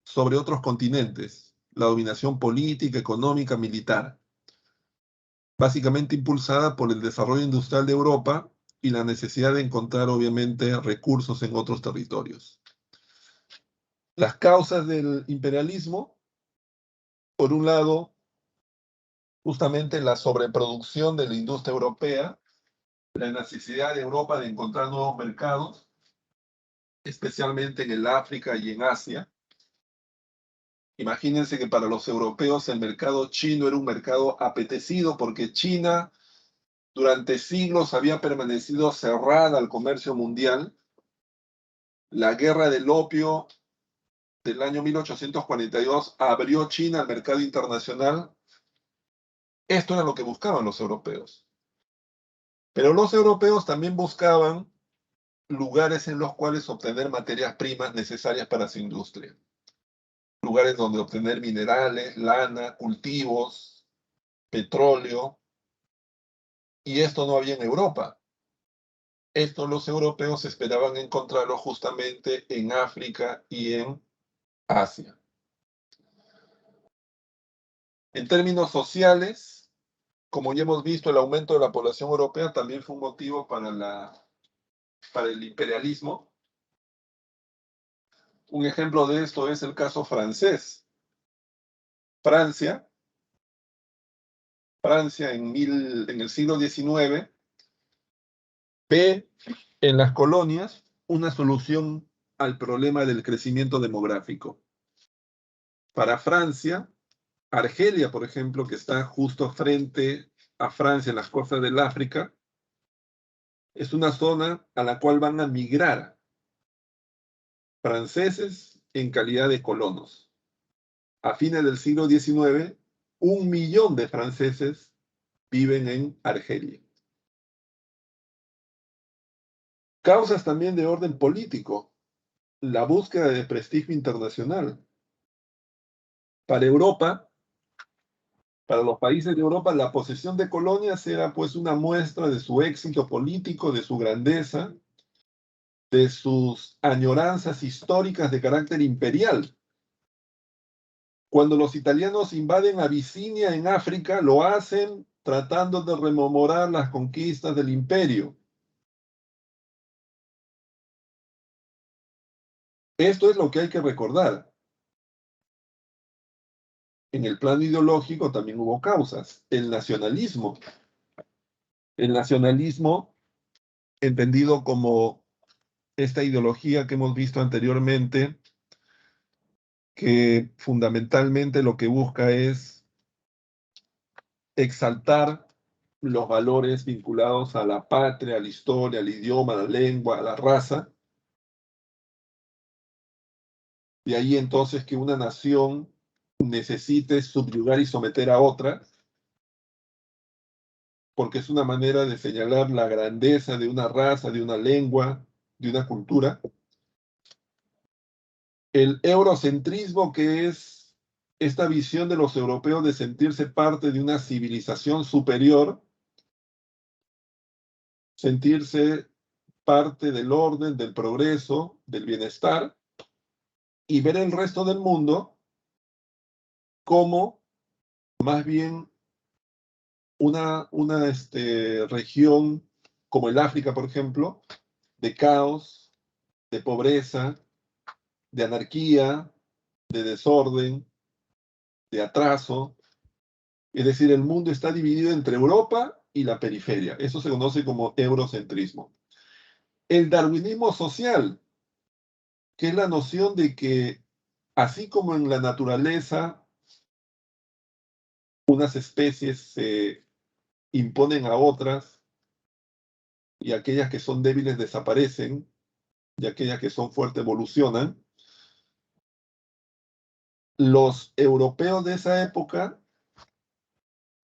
[SPEAKER 1] sobre otros continentes, la dominación política, económica, militar, básicamente impulsada por el desarrollo industrial de Europa y la necesidad de encontrar, obviamente, recursos en otros territorios. Las causas del imperialismo, por un lado, justamente la sobreproducción de la industria europea, la necesidad de Europa de encontrar nuevos mercados, especialmente en el África y en Asia. Imagínense que para los europeos el mercado chino era un mercado apetecido porque China durante siglos había permanecido cerrada al comercio mundial. La guerra del opio del año 1842 abrió China al mercado internacional. Esto era lo que buscaban los europeos. Pero los europeos también buscaban lugares en los cuales obtener materias primas necesarias para su industria. Lugares donde obtener minerales, lana, cultivos, petróleo. Y esto no había en Europa. Esto los europeos esperaban encontrarlo justamente en África y en Asia. En términos sociales, como ya hemos visto, el aumento de la población europea también fue un motivo para el imperialismo. Un ejemplo de esto es el caso francés. Francia en el siglo XIX ve en las colonias una solución al problema del crecimiento demográfico. Para Francia, Argelia, por ejemplo, que está justo frente a Francia en las costas del África, es una zona a la cual van a migrar franceses en calidad de colonos. A fines del siglo XIX, 1 millón de franceses viven en Argelia. Causas también de orden político, la búsqueda de prestigio internacional. Para Europa, para los países de Europa, la posesión de colonias era pues una muestra de su éxito político, de su grandeza, de sus añoranzas históricas de carácter imperial. Cuando los italianos invaden Abisinia en África, lo hacen tratando de rememorar las conquistas del imperio. Esto es lo que hay que recordar. En el plano ideológico también hubo causas. El nacionalismo. El nacionalismo, entendido como esta ideología que hemos visto anteriormente, que fundamentalmente lo que busca es exaltar los valores vinculados a la patria, a la historia, al idioma, a la lengua, a la raza. De ahí entonces que una nación necesite subyugar y someter a otra, porque es una manera de señalar la grandeza de una raza, de una lengua, de una cultura. El eurocentrismo, que es esta visión de los europeos de sentirse parte de una civilización superior, sentirse parte del orden, del progreso, del bienestar, y ver el resto del mundo como más bien una región como el África, por ejemplo, de caos, de pobreza, de anarquía, de desorden, de atraso. Es decir, el mundo está dividido entre Europa y la periferia. Eso se conoce como eurocentrismo. El darwinismo social, que es la noción de que, así como en la naturaleza, unas especies se imponen a otras y aquellas que son débiles desaparecen y aquellas que son fuertes evolucionan, los europeos de esa época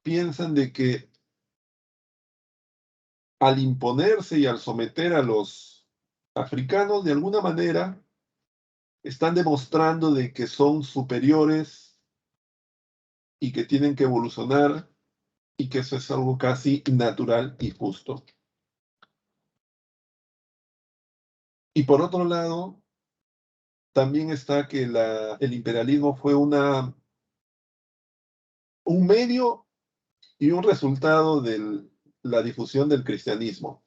[SPEAKER 1] piensan de que al imponerse y al someter a los africanos, de alguna manera, están demostrando de que son superiores y que tienen que evolucionar y que eso es algo casi natural y justo. Y por otro lado, también está que el imperialismo fue un medio y un resultado de la difusión del cristianismo.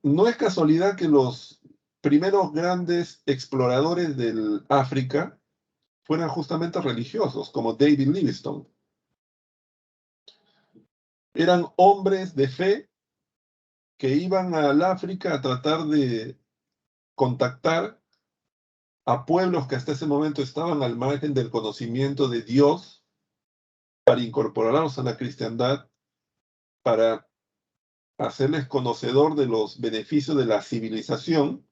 [SPEAKER 1] No es casualidad que los primeros grandes exploradores del África fueran justamente religiosos, como David Livingstone. Eran hombres de fe que iban al África a tratar de contactar a pueblos que hasta ese momento estaban al margen del conocimiento de Dios para incorporarlos a la cristiandad, para hacerles conocedor de los beneficios de la civilización,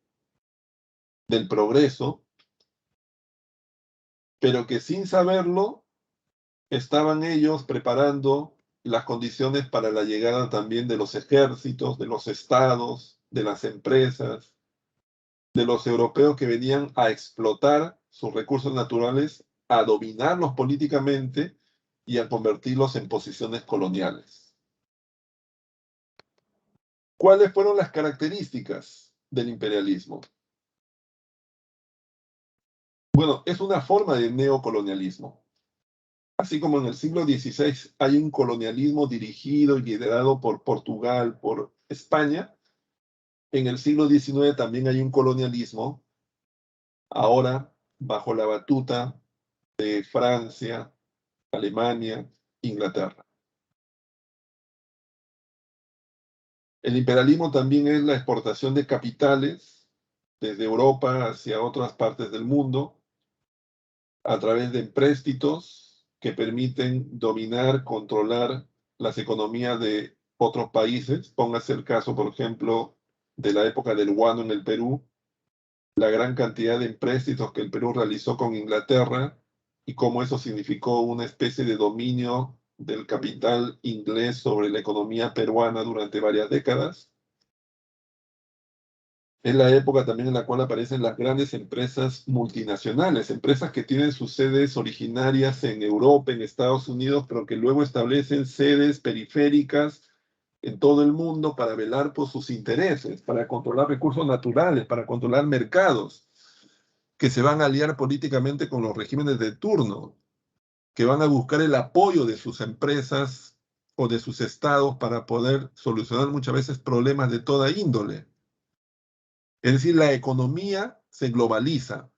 [SPEAKER 1] del progreso, pero que sin saberlo estaban ellos preparando las condiciones para la llegada también de los ejércitos, de los estados, de las empresas, de los europeos que venían a explotar sus recursos naturales, a dominarlos políticamente y a convertirlos en posiciones coloniales. ¿Cuáles fueron las características del imperialismo? Bueno, es una forma de neocolonialismo. Así como en el siglo XVI hay un colonialismo dirigido y liderado por Portugal, por España, En el siglo XIX también hay un colonialismo, ahora bajo la batuta de Francia, Alemania, Inglaterra. El imperialismo también es la exportación de capitales desde Europa hacia otras partes del mundo a través de empréstitos que permiten dominar, controlar las economías de otros países. Póngase el caso, por ejemplo, de la época del guano en el Perú, la gran cantidad de empréstitos que el Perú realizó con Inglaterra y cómo eso significó una especie de dominio del capital inglés sobre la economía peruana durante varias décadas. Es la época también en la cual aparecen las grandes empresas multinacionales, empresas que tienen sus sedes originarias en Europa, en Estados Unidos, pero que luego establecen sedes periféricas en todo el mundo para velar por sus intereses, para controlar recursos naturales, para controlar mercados, que se van a aliar políticamente con los regímenes de turno, que van a buscar el apoyo de sus empresas o de sus estados para poder solucionar muchas veces problemas de toda índole. Es decir, la economía se globaliza,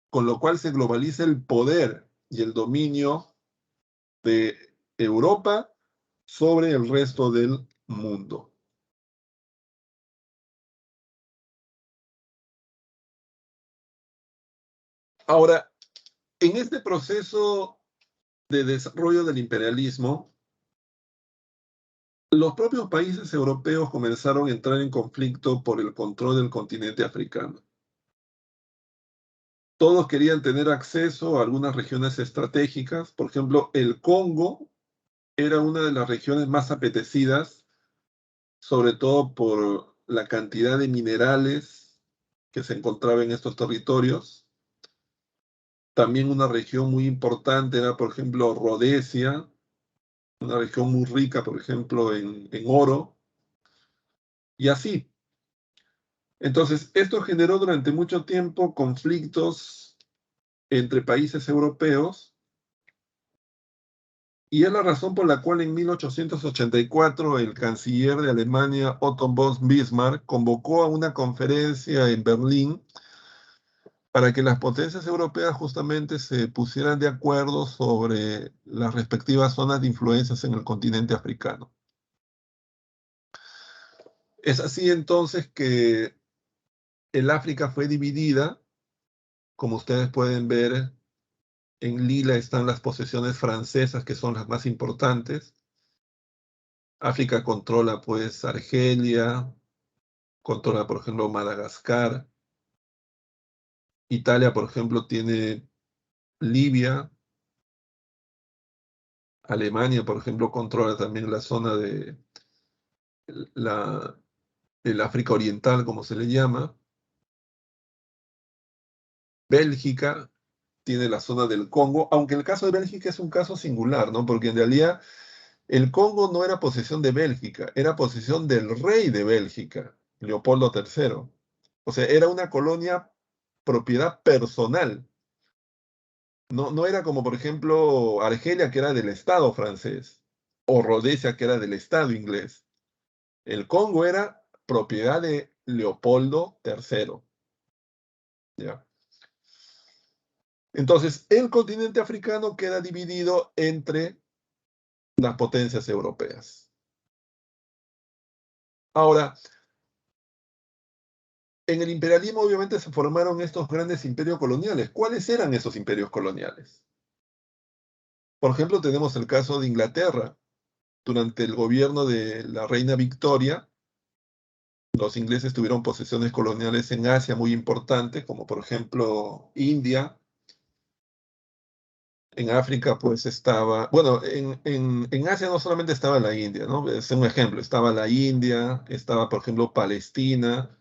[SPEAKER 1] con lo cual se globaliza el poder y el dominio de Europa sobre el resto del mundo. Ahora, en este proceso de desarrollo del imperialismo, los propios países europeos comenzaron a entrar en conflicto por el control del continente africano. Todos querían tener acceso a algunas regiones estratégicas. Por ejemplo, el Congo era una de las regiones más apetecidas, sobre todo por la cantidad de minerales que se encontraba en estos territorios. También una región muy importante era, por ejemplo, Rhodesia, una región muy rica, por ejemplo, en oro, y así. Entonces, esto generó durante mucho tiempo conflictos entre países europeos y es la razón por la cual en 1884 el canciller de Alemania, Otto von Bismarck, convocó a una conferencia en Berlín para que las potencias europeas justamente se pusieran de acuerdo sobre las respectivas zonas de influencias en el continente africano. Es así entonces que el África fue dividida, como ustedes pueden ver, en lila están las posesiones francesas, que son las más importantes. África controla pues Argelia, controla por ejemplo Madagascar. Italia, por ejemplo, tiene Libia. Alemania, por ejemplo, controla también la zona de la, el África Oriental, como se le llama. Bélgica tiene la zona del Congo, aunque el caso de Bélgica es un caso singular, ¿no? Porque en realidad el Congo no era posesión de Bélgica, era posesión del rey de Bélgica, Leopoldo III. O sea, era una colonia propiedad personal. No, no era como, por ejemplo, Argelia, que era del Estado francés, o Rhodesia, que era del Estado inglés. El Congo era propiedad de Leopoldo III. ¿Ya? Entonces, el continente africano queda dividido entre las potencias europeas. Ahora, en el imperialismo obviamente se formaron estos grandes imperios coloniales. ¿Cuáles eran esos imperios coloniales? Por ejemplo, tenemos el caso de Inglaterra. Durante el gobierno de la reina Victoria, los ingleses tuvieron posesiones coloniales en Asia muy importantes, como por ejemplo India. En África, pues estaba, bueno, en Asia no solamente estaba la India, ¿no? Es un ejemplo, estaba la India, estaba, por ejemplo, Palestina,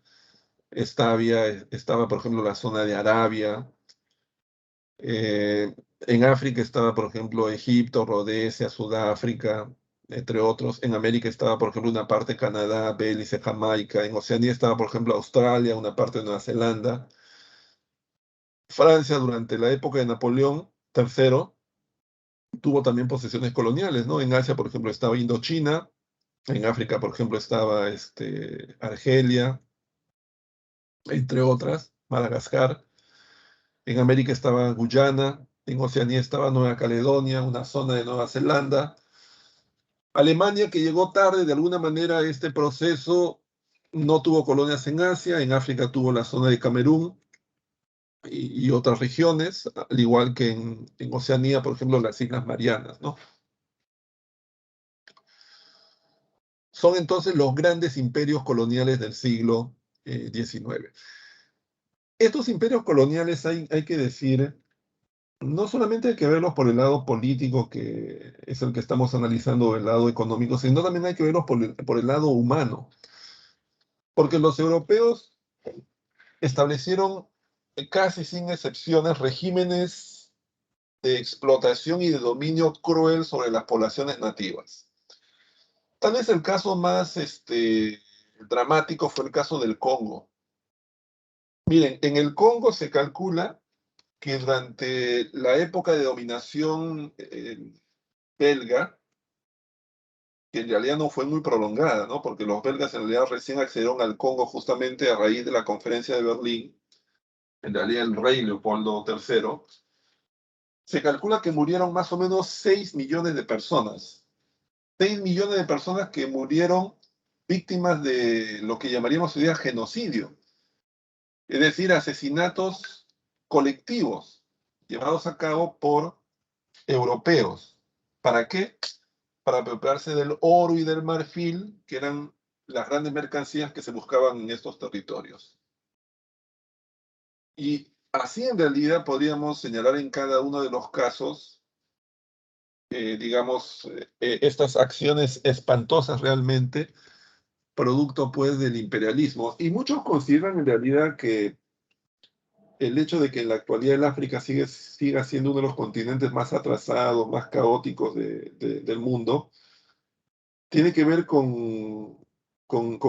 [SPEAKER 1] estaba, por ejemplo, la zona de Arabia. En África estaba, por ejemplo, Egipto, Rhodesia, Sudáfrica, entre otros. En América estaba, por ejemplo, una parte de Canadá, Belice, Jamaica. En Oceanía estaba, por ejemplo, Australia, una parte de Nueva Zelanda. Francia, durante la época de Napoleón III, tuvo también posesiones coloniales, ¿no? En Asia, por ejemplo, estaba Indochina, En África, por ejemplo, estaba Argelia, entre otras, Madagascar. En América estaba Guyana, en Oceanía estaba Nueva Caledonia, una zona de Nueva Zelanda. Alemania, que llegó tarde, de alguna manera este proceso no tuvo colonias en Asia, en África tuvo la zona de Camerún y otras regiones, al igual que en Oceanía, por ejemplo, las Islas Marianas, ¿no? Son entonces los grandes imperios coloniales del siglo XIX. Estos imperios coloniales hay que decir, no solamente hay que verlos por el lado político, que es el que estamos analizando, el lado económico, sino también hay que verlos por el lado humano, porque los europeos establecieron casi sin excepciones regímenes de explotación y de dominio cruel sobre las poblaciones nativas. Tal vez el caso más dramático fue el caso del Congo. Miren, en el Congo se calcula que durante la época de dominación belga, que en realidad no fue muy prolongada, ¿no? Porque los belgas en realidad recién accedieron al Congo justamente a raíz de la conferencia de Berlín, en realidad el rey Leopoldo III, se calcula que murieron más o menos 6 millones de personas. 6 millones de personas que murieron víctimas de lo que llamaríamos hoy día genocidio, es decir, asesinatos colectivos llevados a cabo por europeos. ¿Para qué? Para apropiarse del oro y del marfil, que eran las grandes mercancías que se buscaban en estos territorios. Y así en realidad podríamos señalar en cada uno de los casos, digamos, estas acciones espantosas realmente, producto pues del imperialismo. Y muchos consideran en realidad que el hecho de que en la actualidad el África siga siendo uno de los continentes más atrasados, más caóticos del mundo, tiene que ver con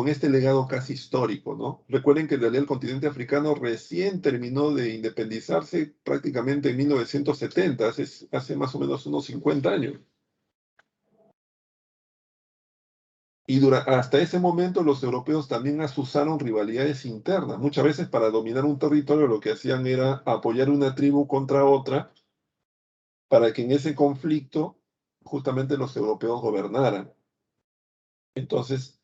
[SPEAKER 1] este legado casi histórico, ¿no? Recuerden que en realidad el continente africano recién terminó de independizarse prácticamente en 1970, hace más o menos unos 50 años. Y hasta ese momento los europeos también asusaron rivalidades internas. Muchas veces para dominar un territorio lo que hacían era apoyar una tribu contra otra para que en ese conflicto justamente los europeos gobernaran. Entonces,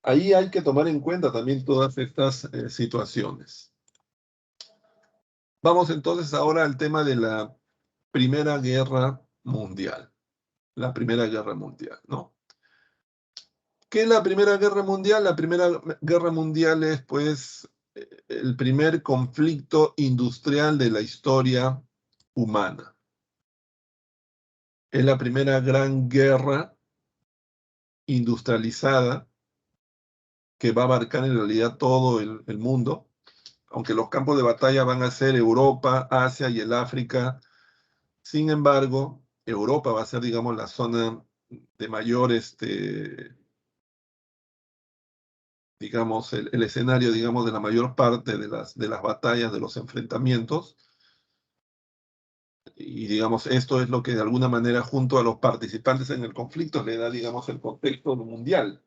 [SPEAKER 1] ahí hay que tomar en cuenta también todas estas situaciones. Vamos entonces ahora al tema de la Primera Guerra Mundial. La Primera Guerra Mundial, ¿no? ¿Qué es la Primera Guerra Mundial? La Primera Guerra Mundial es, pues, el primer conflicto industrial de la historia humana. Es la primera gran guerra industrializada que va a abarcar en realidad todo el mundo, aunque los campos de batalla van a ser Europa, Asia y el África. Sin embargo, Europa va a ser, digamos, la zona de mayor, digamos, el escenario, digamos, de la mayor parte de las batallas, de los enfrentamientos. Y, digamos, esto es lo que de alguna manera, junto a los participantes en el conflicto, le da, digamos, el contexto mundial.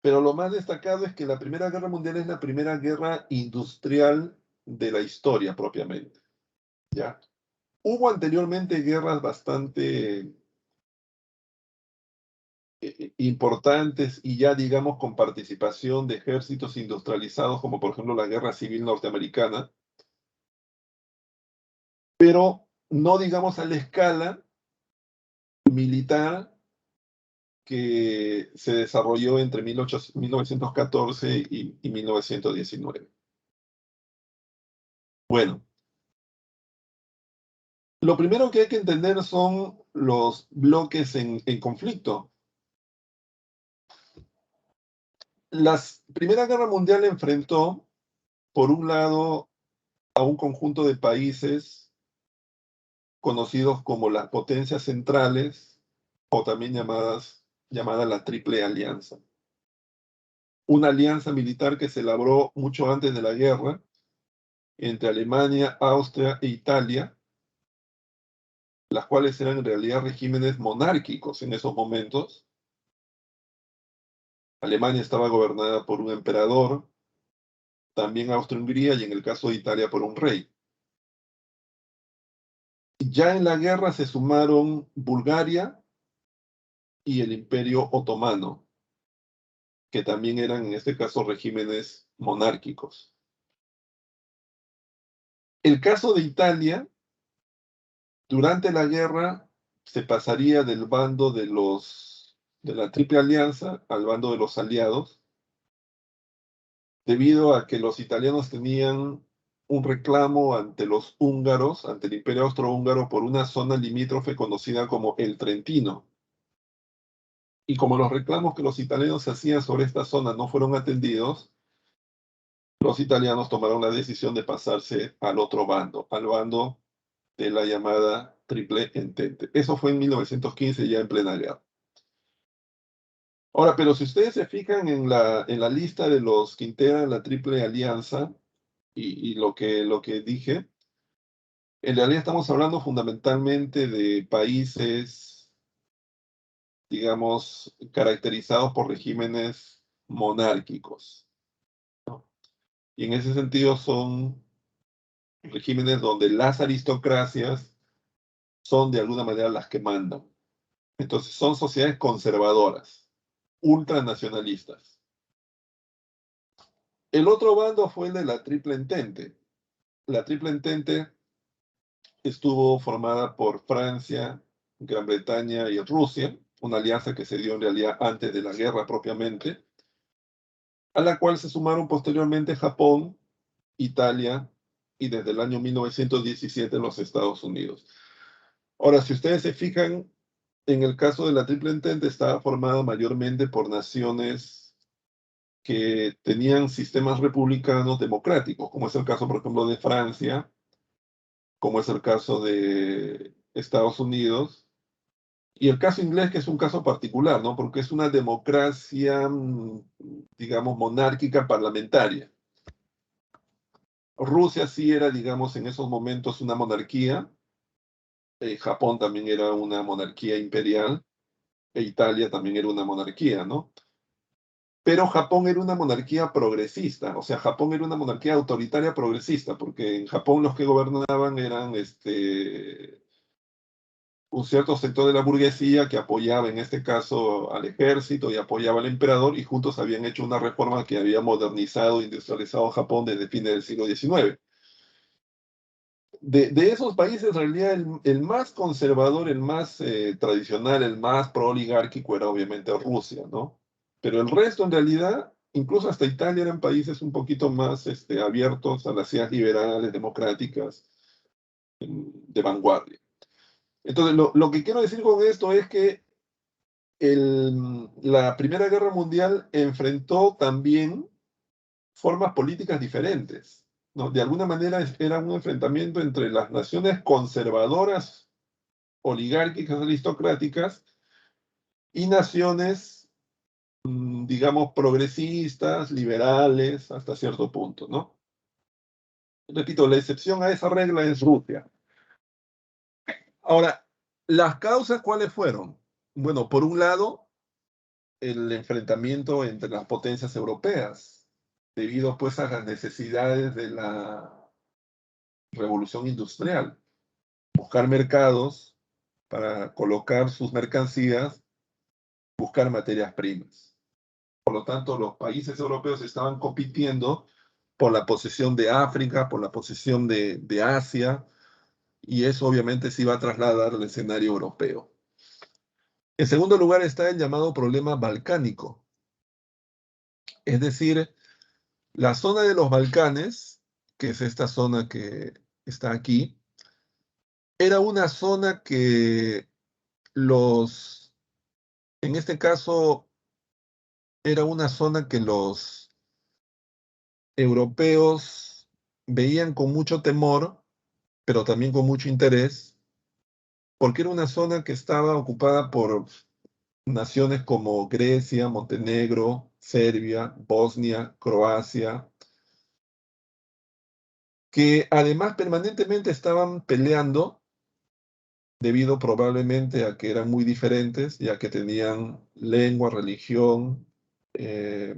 [SPEAKER 1] Pero lo más destacado es que la Primera Guerra Mundial es la primera guerra industrial de la historia propiamente, ¿ya? Hubo anteriormente guerras bastante importantes y ya, digamos, con participación de ejércitos industrializados, como por ejemplo la Guerra Civil Norteamericana, pero no, digamos, a la escala militar que se desarrolló entre 1914 y 1919. Bueno, lo primero que hay que entender son los bloques en conflicto. La Primera Guerra Mundial enfrentó, por un lado, a un conjunto de países conocidos como las potencias centrales, o también llamada la Triple Alianza. Una alianza militar que se elaboró mucho antes de la guerra entre Alemania, Austria e Italia, las cuales eran en realidad regímenes monárquicos en esos momentos, Alemania estaba gobernada por un emperador, también Austria-Hungría y en el caso de Italia por un rey. Ya en la guerra se sumaron Bulgaria y el Imperio Otomano, que también eran en este caso regímenes monárquicos. El caso de Italia, durante la guerra se pasaría del bando de la Triple Alianza al bando de los aliados, debido a que los italianos tenían un reclamo ante los húngaros, ante el Imperio Austrohúngaro, por una zona limítrofe conocida como el Trentino. Y como los reclamos que los italianos hacían sobre esta zona no fueron atendidos, los italianos tomaron la decisión de pasarse al otro bando, al bando de la llamada Triple Entente. Eso fue en 1915, ya en plena guerra. Ahora, pero si ustedes se fijan en la lista de los que integran la Triple Alianza y lo que dije, en realidad estamos hablando fundamentalmente de países, digamos, caracterizados por regímenes monárquicos. Y en ese sentido son regímenes donde las aristocracias son de alguna manera las que mandan. Entonces son sociedades conservadoras, ultranacionalistas. El otro bando fue el de la Triple Entente. La Triple Entente estuvo formada por Francia, Gran Bretaña y Rusia, una alianza que se dio en realidad antes de la guerra propiamente, a la cual se sumaron posteriormente Japón, Italia y desde el año 1917 los Estados Unidos. Ahora, si ustedes se fijan, en el caso de la Triple Entente estaba formada mayormente por naciones que tenían sistemas republicanos democráticos, como es el caso, por ejemplo, de Francia, como es el caso de Estados Unidos, y el caso inglés, que es un caso particular, ¿no? Porque es una democracia, digamos, monárquica parlamentaria. Rusia sí era, digamos, en esos momentos una monarquía, Japón también era una monarquía imperial, e Italia también era una monarquía, ¿no? Pero Japón era una monarquía progresista, o sea, Japón era una monarquía autoritaria progresista, porque en Japón los que gobernaban eran un cierto sector de la burguesía que apoyaba en este caso al ejército y apoyaba al emperador, y juntos habían hecho una reforma que había modernizado e industrializado Japón desde fines del siglo XIX. De esos países, en realidad, el más conservador, el más tradicional, el más pro-oligárquico era obviamente Rusia, ¿no? Pero el resto, en realidad, incluso hasta Italia, eran países un poquito más abiertos a las ideas liberales, democráticas, de vanguardia. Entonces, lo que quiero decir con esto es que la Primera Guerra Mundial enfrentó también formas políticas diferentes, ¿no? De alguna manera era un enfrentamiento entre las naciones conservadoras, oligárquicas, aristocráticas, y naciones, digamos, progresistas, liberales, hasta cierto punto, ¿no? Repito, la excepción a esa regla es Rusia. Ahora, ¿las causas cuáles fueron? Bueno, por un lado, el enfrentamiento entre las potencias europeas, debido pues a las necesidades de la revolución industrial, buscar mercados para colocar sus mercancías, buscar materias primas. Por lo tanto, los países europeos estaban compitiendo por la posesión de África, por la posesión de Asia, y eso obviamente se iba a trasladar al escenario europeo. En segundo lugar está el llamado problema balcánico, es decir, la zona de los Balcanes, que es esta zona que está aquí, era una zona que en este caso, era una zona que los europeos veían con mucho temor, pero también con mucho interés, porque era una zona que estaba ocupada por naciones como Grecia, Montenegro, Serbia, Bosnia, Croacia, que además permanentemente estaban peleando debido probablemente a que eran muy diferentes, ya que tenían lengua, religión eh,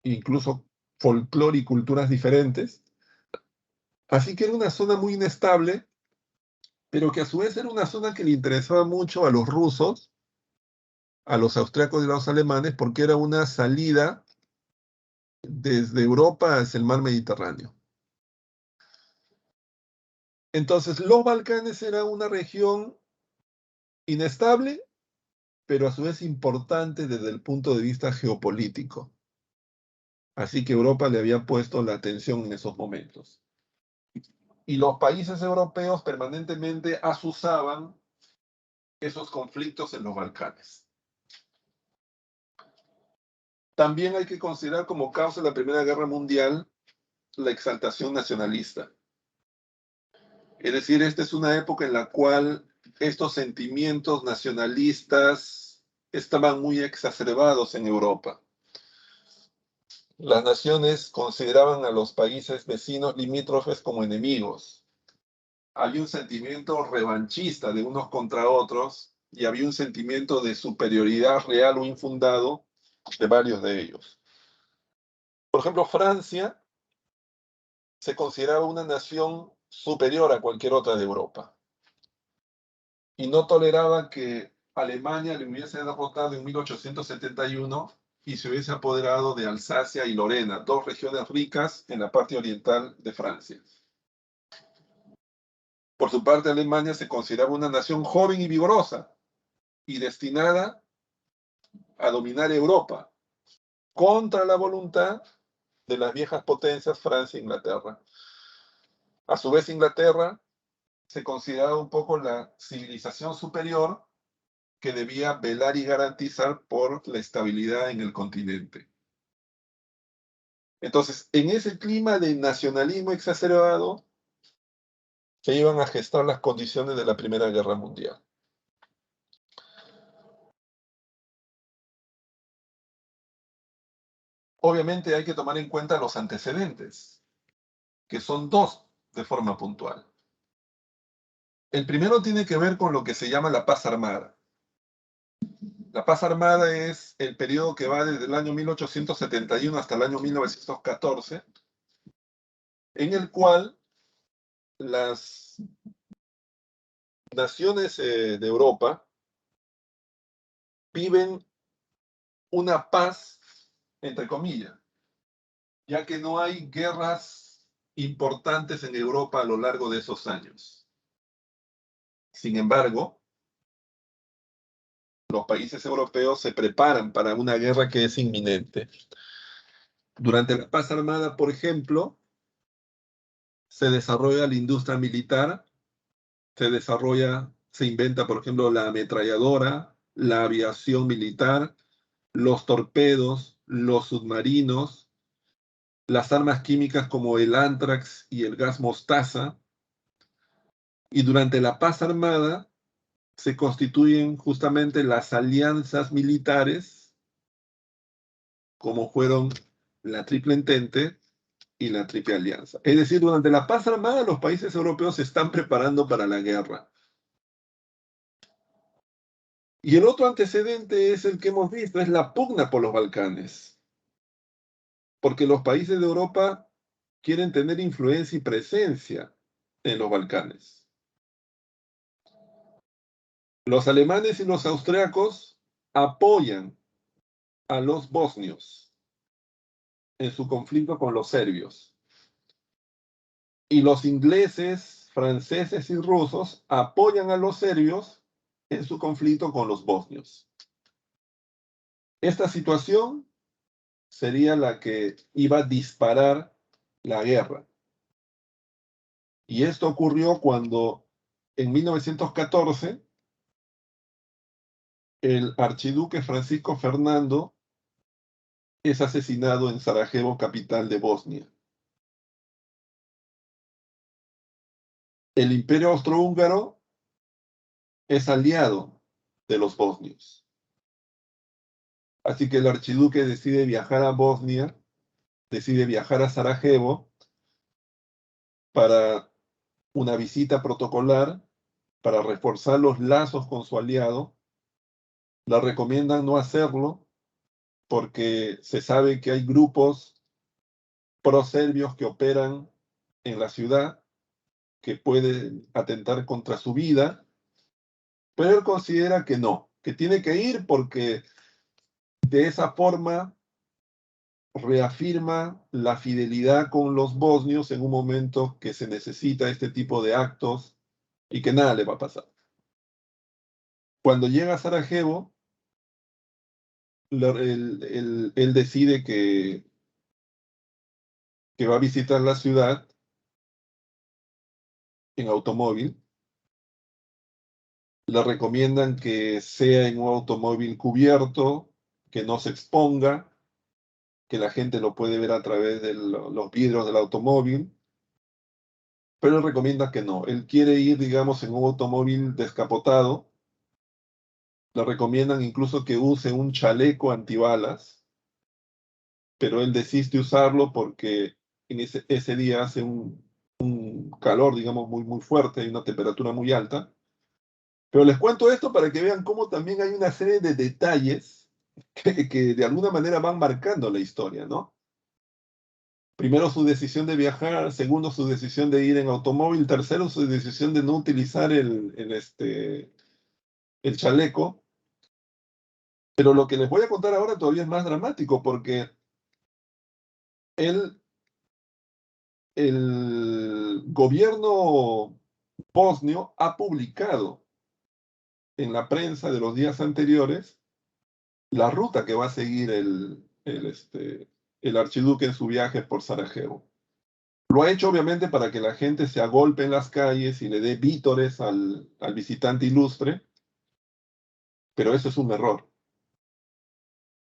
[SPEAKER 1] incluso folclore y culturas diferentes. Así que era una zona muy inestable, pero que a su vez era una zona que le interesaba mucho a los rusos, a los austriacos y a los alemanes, porque era una salida desde Europa hacia el mar Mediterráneo. Entonces, los Balcanes era una región inestable, pero a su vez importante desde el punto de vista geopolítico. Así que Europa le había puesto la atención en esos momentos. Y los países europeos permanentemente asusaban esos conflictos en los Balcanes. También hay que considerar como causa de la Primera Guerra Mundial la exaltación nacionalista. Es decir, esta es una época en la cual estos sentimientos nacionalistas estaban muy exacerbados en Europa. Las naciones consideraban a los países vecinos limítrofes como enemigos. Había un sentimiento revanchista de unos contra otros y había un sentimiento de superioridad real o infundado de varios de ellos. Por ejemplo, Francia se consideraba una nación superior a cualquier otra de Europa y no toleraba que Alemania le hubiese derrotado en 1871 y se hubiese apoderado de Alsacia y Lorena, dos regiones ricas en la parte oriental de Francia. Por su parte, Alemania se consideraba una nación joven y vigorosa y destinada a dominar Europa contra la voluntad de las viejas potencias Francia e Inglaterra. A su vez, Inglaterra se consideraba un poco la civilización superior que debía velar y garantizar por la estabilidad en el continente. Entonces, en ese clima de nacionalismo exacerbado, se iban a gestar las condiciones de la Primera Guerra Mundial. Obviamente hay que tomar en cuenta los antecedentes, que son dos de forma puntual. El primero tiene que ver con lo que se llama la paz armada. La paz armada es el periodo que va desde el año 1871 hasta el año 1914, en el cual las naciones de Europa viven una paz, entre comillas, ya que no hay guerras importantes en Europa a lo largo de esos años. Sin embargo, los países europeos se preparan para una guerra que es inminente. Durante la paz armada, por ejemplo, se desarrolla la industria militar, se inventa, por ejemplo, la ametralladora, la aviación militar, los torpedos, los submarinos, las armas químicas como el anthrax y el gas mostaza. Y durante la paz armada se constituyen justamente las alianzas militares, como fueron la Triple Entente y la Triple Alianza. Es decir, durante la paz armada los países europeos se están preparando para la guerra. Y el otro antecedente es el que hemos visto, es la pugna por los Balcanes. Porque los países de Europa quieren tener influencia y presencia en los Balcanes. Los alemanes y los austriacos apoyan a los bosnios en su conflicto con los serbios. Y los ingleses, franceses y rusos apoyan a los serbios en su conflicto con los bosnios. Esta situación sería la que iba a disparar la guerra. Y esto ocurrió cuando en 1914 el archiduque Francisco Fernando es asesinado en Sarajevo, capital de Bosnia. El Imperio Austrohúngaro es aliado de los bosnios. Así que el archiduque decide viajar a Bosnia, decide viajar a Sarajevo para una visita protocolar, para reforzar los lazos con su aliado. Le recomiendan no hacerlo porque se sabe que hay grupos proserbios que operan en la ciudad, que pueden atentar contra su vida, pero él considera que no, que tiene que ir porque de esa forma reafirma la fidelidad con los bosnios en un momento que se necesita este tipo de actos y que nada le va a pasar. Cuando llega a Sarajevo, él decide que va a visitar la ciudad en automóvil. Le recomiendan que sea en un automóvil cubierto, que no se exponga, que la gente lo puede ver a través de los vidrios del automóvil, pero él recomienda que no. Él quiere ir, digamos, en un automóvil descapotado. Le recomiendan incluso que use un chaleco antibalas, pero él desiste usarlo porque en ese día hace un calor, digamos, muy, muy fuerte y una temperatura muy alta. Pero les cuento esto para que vean cómo también hay una serie de detalles que de alguna manera van marcando la historia, ¿no? Primero su decisión de viajar, segundo su decisión de ir en automóvil, tercero su decisión de no utilizar el chaleco. Pero lo que les voy a contar ahora todavía es más dramático porque él, el gobierno bosnio ha publicado en la prensa de los días anteriores la ruta que va a seguir el archiduque en su viaje por Sarajevo. Lo ha hecho obviamente para que la gente se agolpe en las calles y le dé vítores al visitante ilustre, pero eso es un error,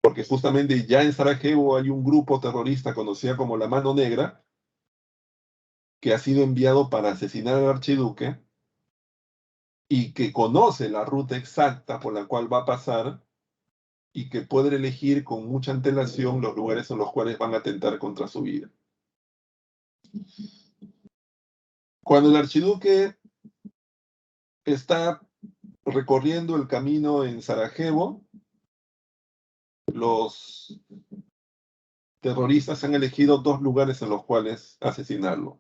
[SPEAKER 1] porque justamente ya en Sarajevo hay un grupo terrorista conocido como la Mano Negra, que ha sido enviado para asesinar al archiduque y que conoce la ruta exacta por la cual va a pasar y que puede elegir con mucha antelación los lugares en los cuales van a atentar contra su vida. Cuando el archiduque está recorriendo el camino en Sarajevo, los terroristas han elegido dos lugares en los cuales asesinarlo.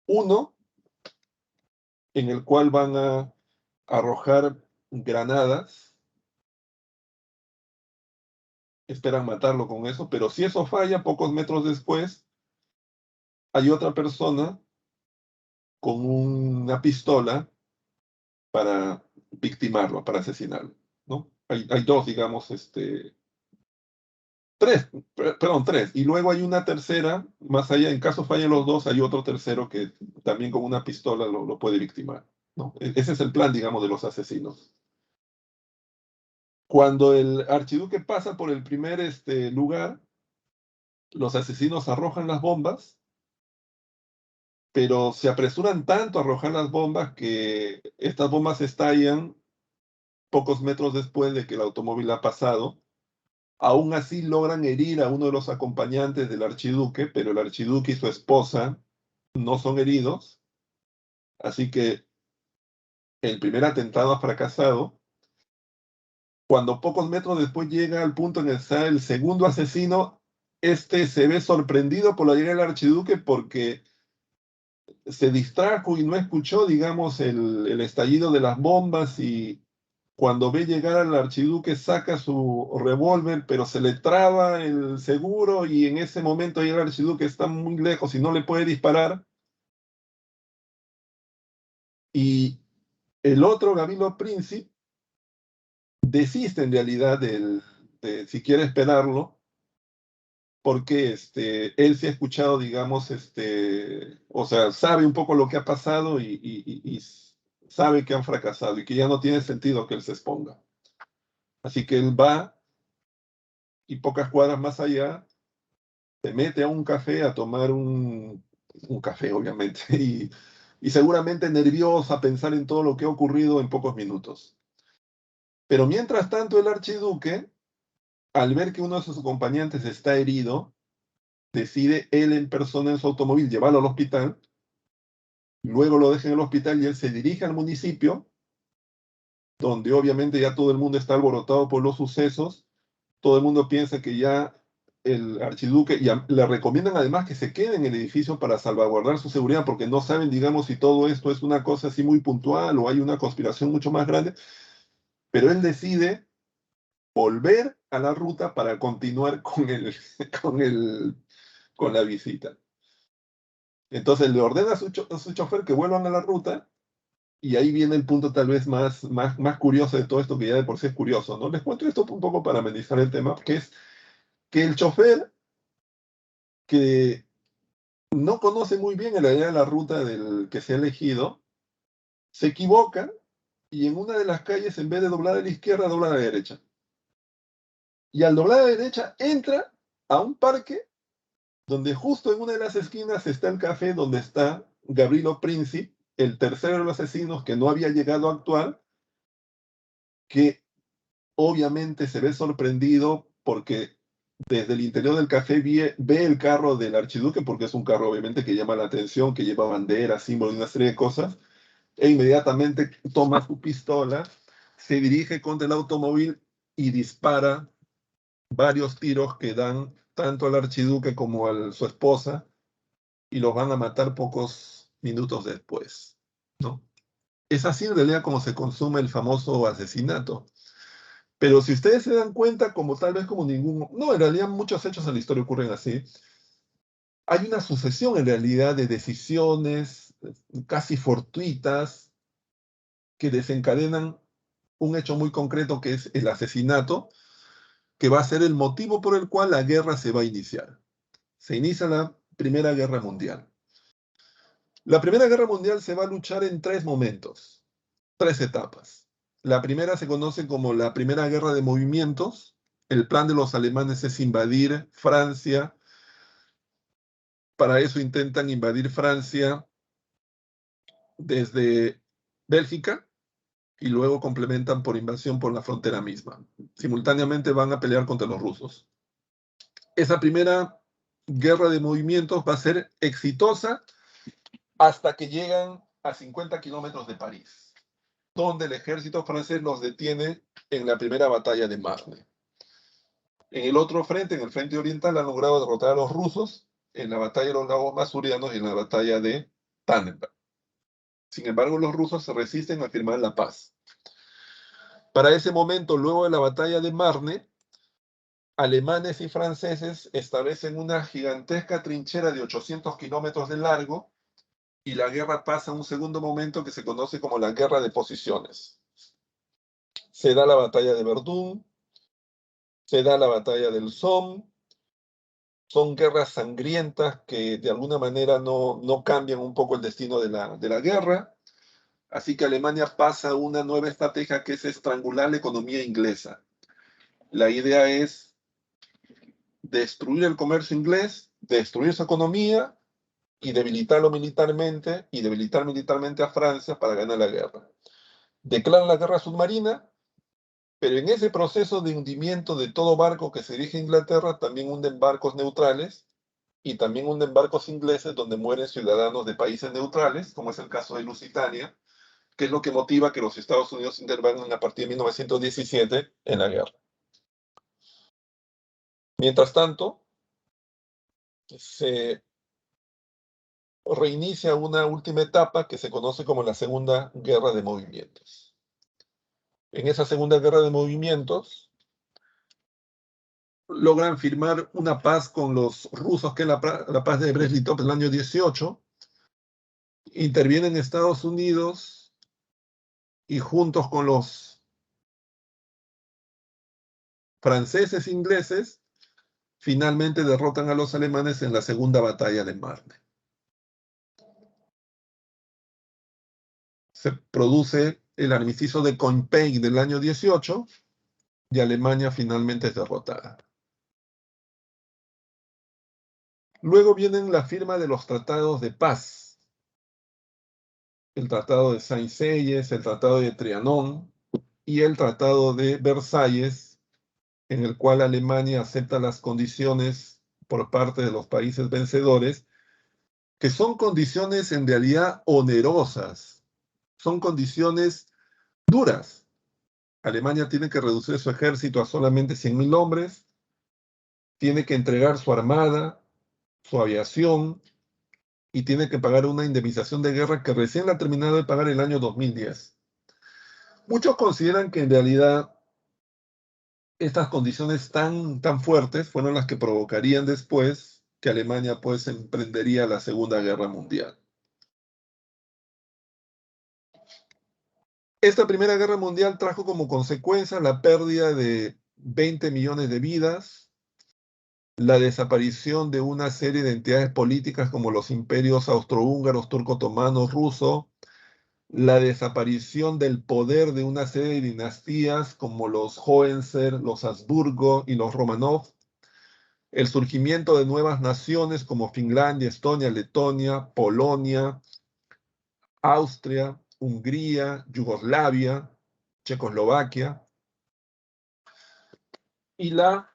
[SPEAKER 1] Uno, en el cual van a arrojar granadas, esperan matarlo con eso, pero si eso falla, pocos metros después, hay otra persona con una pistola para victimarlo, para asesinarlo, ¿no? Hay dos, digamos, tres, perdón, tres. Y luego hay una tercera, más allá, en caso fallen los dos, hay otro tercero que también con una pistola lo puede victimar, ¿no? Ese es el plan, digamos, de los asesinos. Cuando el archiduque pasa por el primer lugar, los asesinos arrojan las bombas, pero se apresuran tanto a arrojar las bombas que estas bombas estallan pocos metros después de que el automóvil ha pasado. Aún así logran herir a uno de los acompañantes del archiduque, pero el archiduque y su esposa no son heridos, así que el primer atentado ha fracasado. Cuando pocos metros después llega al punto en el que está el segundo asesino, se ve sorprendido por la llegada del archiduque porque se distrajo y no escuchó, digamos, el estallido de las bombas y cuando ve llegar al archiduque saca su revólver, pero se le traba el seguro y en ese momento ya el archiduque está muy lejos y no le puede disparar. Y el otro, Gavino Princip, desiste en realidad de siquiera esperarlo, porque él se ha escuchado, digamos, o sea, sabe un poco lo que ha pasado y sabe que han fracasado y que ya no tiene sentido que él se exponga. Así que él va y pocas cuadras más allá se mete a un café a tomar un café, obviamente, y seguramente nervioso a pensar en todo lo que ha ocurrido en pocos minutos. Pero mientras tanto, el archiduque, al ver que uno de sus acompañantes está herido, decide él en persona en su automóvil llevarlo al hospital, luego lo deja en el hospital y él se dirige al municipio, donde obviamente ya todo el mundo está alborotado por los sucesos, todo el mundo piensa que ya el archiduque, le recomiendan además que se quede en el edificio para salvaguardar su seguridad, porque no saben, digamos, si todo esto es una cosa así muy puntual o hay una conspiración mucho más grande, pero él decide volver a la ruta para continuar con la visita. Entonces le ordena a su chofer que vuelvan a la ruta. Y ahí viene el punto tal vez más curioso de todo esto, que ya de por sí es curioso, ¿no? Les cuento esto un poco para amenizar el tema, que es que el chofer, que no conoce muy bien en realidad la ruta del que se ha elegido, se equivoca y en una de las calles, en vez de doblar a la izquierda, dobla a la derecha. Y al doblar a la derecha, entra a un parque donde justo en una de las esquinas está el café donde está Gavrilo Princip, el tercero de los asesinos que no había llegado a actuar, que obviamente se ve sorprendido porque desde el interior del café ve el carro del archiduque, porque es un carro obviamente que llama la atención, que lleva banderas, símbolos y una serie de cosas, e inmediatamente toma su pistola, se dirige contra el automóvil y dispara varios tiros que dan tanto al archiduque como a su esposa, y los van a matar pocos minutos después, ¿no? Es así en realidad como se consume el famoso asesinato. Pero si ustedes se dan cuenta, como tal vez como ningún... No, en realidad muchos hechos en la historia ocurren así. Hay una sucesión en realidad de decisiones casi fortuitas que desencadenan un hecho muy concreto que es el asesinato, que va a ser el motivo por el cual la guerra se va a iniciar. Se inicia la Primera Guerra Mundial. La Primera Guerra Mundial se va a luchar en tres momentos, tres etapas. La primera se conoce como la Primera Guerra de Movimientos. El plan de los alemanes es invadir Francia. Para eso intentan invadir Francia desde Bélgica y luego complementan por invasión por la frontera misma. Simultáneamente van a pelear contra los rusos. Esa primera guerra de movimientos va a ser exitosa hasta que llegan a 50 kilómetros de París, donde el ejército francés los detiene en la primera batalla de Marne. En el otro frente, en el frente oriental, han logrado derrotar a los rusos en la batalla de los lagos Masurianos y en la batalla de Tannenberg. Sin embargo, los rusos se resisten a firmar la paz. Para ese momento, luego de la batalla de Marne, alemanes y franceses establecen una gigantesca trinchera de 800 kilómetros de largo y la guerra pasa a un segundo momento que se conoce como la guerra de posiciones. Se da la batalla de Verdún, se da la batalla del Somme. Son guerras sangrientas que de alguna manera no cambian un poco el destino de la guerra. Así que Alemania pasa a una nueva estrategia que es estrangular la economía inglesa. La idea es destruir el comercio inglés, destruir su economía y debilitarlo militarmente y debilitar militarmente a Francia para ganar la guerra. Declaran la guerra submarina, pero en ese proceso de hundimiento de todo barco que se dirige a Inglaterra también hunden barcos neutrales y también hunden barcos ingleses donde mueren ciudadanos de países neutrales, como es el caso de Lusitania, que es lo que motiva que los Estados Unidos intervengan a partir de 1917 en la guerra. Mientras tanto, se reinicia una última etapa que se conoce como la Segunda Guerra de Movimientos. En esa Segunda Guerra de Movimientos logran firmar una paz con los rusos, que es la paz de Brest-Litov en el año 18. Intervienen Estados Unidos y juntos con los franceses e ingleses, finalmente derrotan a los alemanes en la segunda batalla de Marne. Se produce el armisticio de Coinpeig del año 18 y Alemania finalmente es derrotada. Luego vienen la firma de los tratados de paz. El tratado de Saint-Sayes, el tratado de Trianon y el tratado de Versalles, en el cual Alemania acepta las condiciones por parte de los países vencedores, que son condiciones en realidad onerosas, son condiciones duras, Alemania tiene que reducir su ejército a solamente 100.000 hombres, tiene que entregar su armada, su aviación, y tiene que pagar una indemnización de guerra que recién la ha terminado de pagar el año 2010. Muchos consideran que en realidad estas condiciones tan fuertes fueron las que provocarían después que Alemania pues emprendería la Segunda Guerra Mundial. Esta Primera Guerra Mundial trajo como consecuencia la pérdida de 20 millones de vidas, la desaparición de una serie de entidades políticas como los imperios austrohúngaros, turco-otomanos, ruso, la desaparición del poder de una serie de dinastías como los Hohenzollern, los Habsburgo y los Romanov, el surgimiento de nuevas naciones como Finlandia, Estonia, Letonia, Polonia, Austria, Hungría, Yugoslavia, Checoslovaquia, y la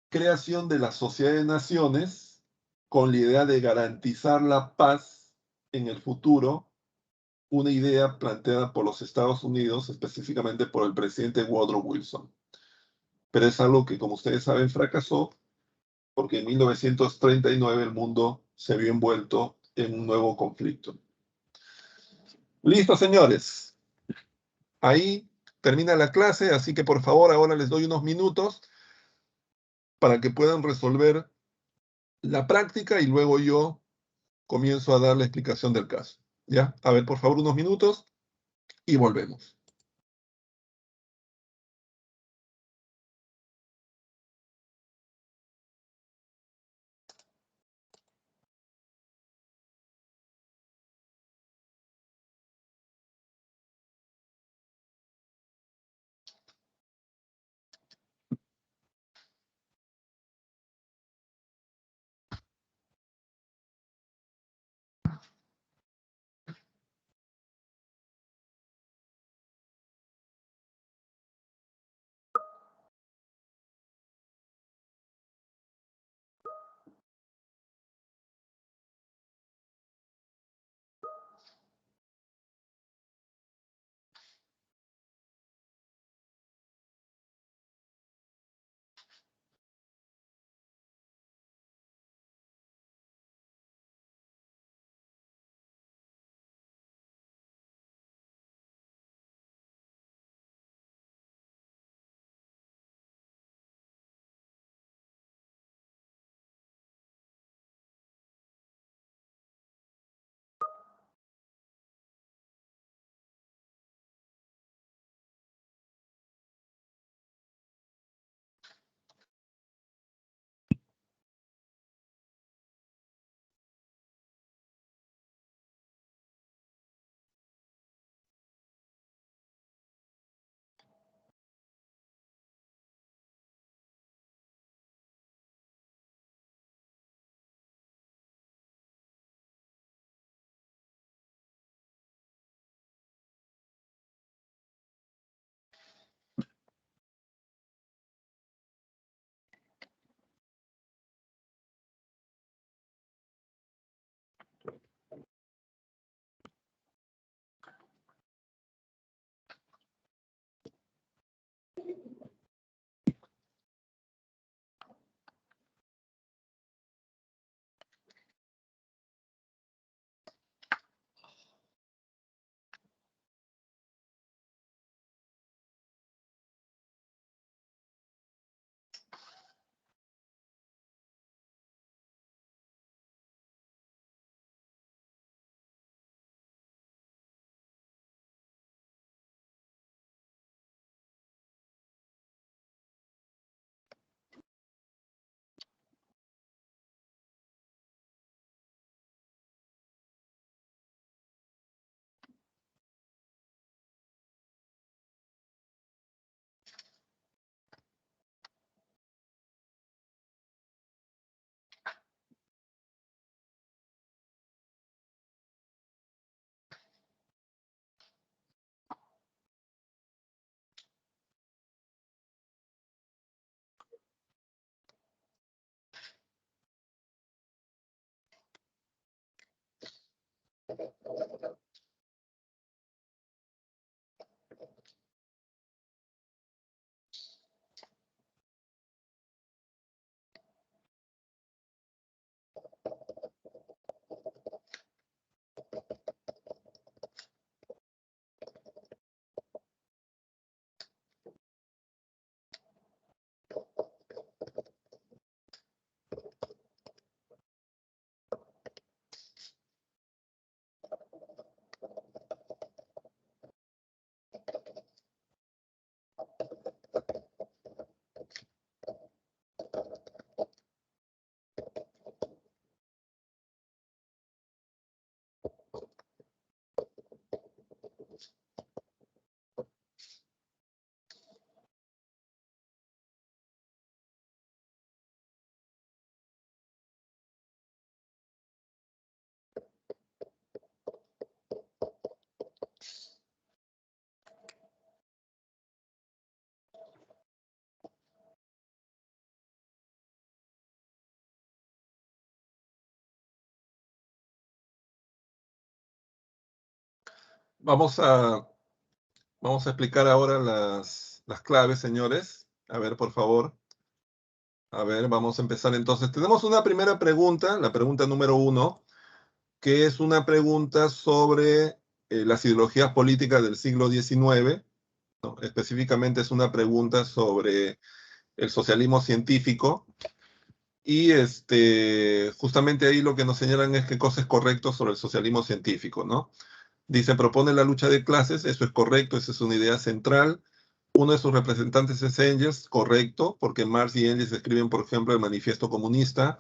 [SPEAKER 1] creación de la Sociedad de Naciones con la idea de garantizar la paz en el futuro, una idea planteada por los Estados Unidos, específicamente por el presidente Woodrow Wilson. Pero es algo que, como ustedes saben, fracasó porque en 1939 el mundo se vio envuelto en un nuevo conflicto. Listo, señores. Ahí termina la clase, así que por favor ahora les doy unos minutos para que puedan resolver la práctica y luego yo comienzo a dar la explicación del caso. ¿Ya? A ver, por favor, unos minutos y volvemos. Vamos a explicar ahora las claves, señores. A ver, por favor. A ver, vamos a empezar entonces. Tenemos una primera pregunta, la pregunta número 1, que es una pregunta sobre las ideologías políticas del siglo XIX, ¿no? Específicamente es una pregunta sobre el socialismo científico. Y justamente ahí lo que nos señalan es qué cosa es correcto sobre el socialismo científico, ¿no? Dice, propone la lucha de clases, eso es correcto, esa es una idea central. Uno de sus representantes es Engels, correcto, porque Marx y Engels escriben, por ejemplo, el Manifiesto Comunista.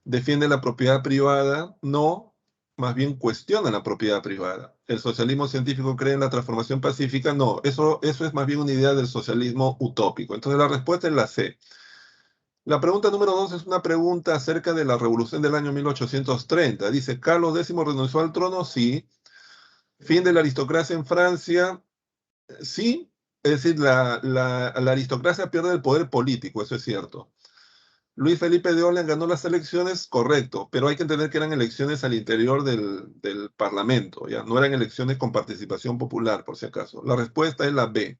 [SPEAKER 1] Defiende la propiedad privada, no, más bien cuestiona la propiedad privada. ¿El socialismo científico cree en la transformación pacífica? No, eso es más bien una idea del socialismo utópico. Entonces la respuesta es la C. La pregunta número 2 es una pregunta acerca de la revolución del año 1830. Dice, ¿Carlos X renunció al trono? Sí. Fin de la aristocracia en Francia, sí, es decir, la aristocracia pierde el poder político, eso es cierto. Luis Felipe de Orleans ganó las elecciones, correcto, pero hay que entender que eran elecciones al interior del Parlamento, ¿ya? No eran elecciones con participación popular, por si acaso. La respuesta es la B.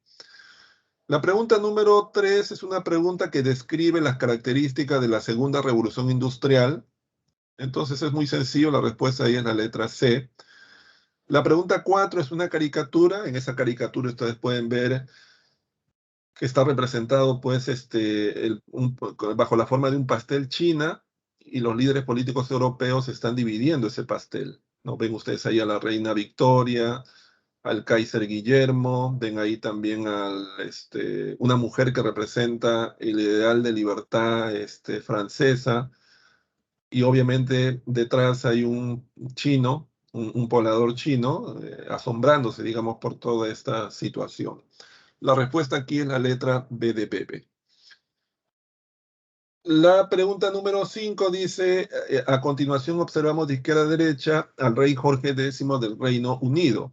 [SPEAKER 1] La pregunta número 3 es una pregunta que describe las características de la segunda revolución industrial. Entonces es muy sencillo, la respuesta ahí es la letra C. La pregunta 4 es una caricatura. En esa caricatura ustedes pueden ver que está representado pues bajo la forma de un pastel china, y los líderes políticos europeos están dividiendo ese pastel, ¿no? Ven ustedes ahí a la reina Victoria, al Kaiser Guillermo, ven ahí también una mujer que representa el ideal de libertad francesa, y obviamente detrás hay un chino, un poblador chino, asombrándose, digamos, por toda esta situación. La respuesta aquí es la letra B de Pepe. La pregunta número 5 dice, a continuación observamos de izquierda a derecha al rey Jorge X del Reino Unido,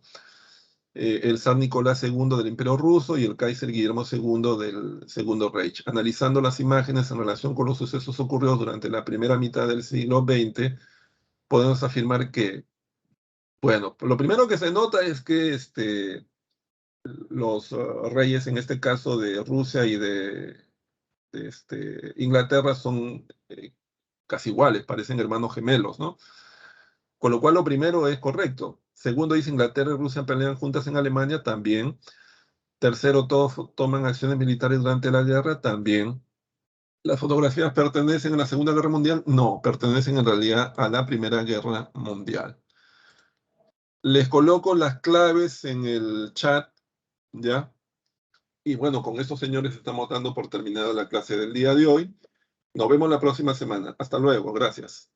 [SPEAKER 1] el zar Nicolás II del Imperio Ruso y el Kaiser Guillermo II del Segundo Reich. Analizando las imágenes en relación con los sucesos ocurridos durante la primera mitad del siglo XX, podemos afirmar que, bueno, lo primero que se nota es que los reyes, en este caso de Rusia y de Inglaterra, son casi iguales, parecen hermanos gemelos, ¿no? Con lo cual lo primero es correcto. Segundo, dice Inglaterra y Rusia pelean juntas en Alemania, también. Tercero, todos toman acciones militares durante la guerra, también. ¿Las fotografías pertenecen a la Segunda Guerra Mundial? No, pertenecen en realidad a la Primera Guerra Mundial. Les coloco las claves en el chat, ¿ya? Y bueno, con estos señores estamos dando por terminada la clase del día de hoy. Nos vemos la próxima semana. Hasta luego. Gracias.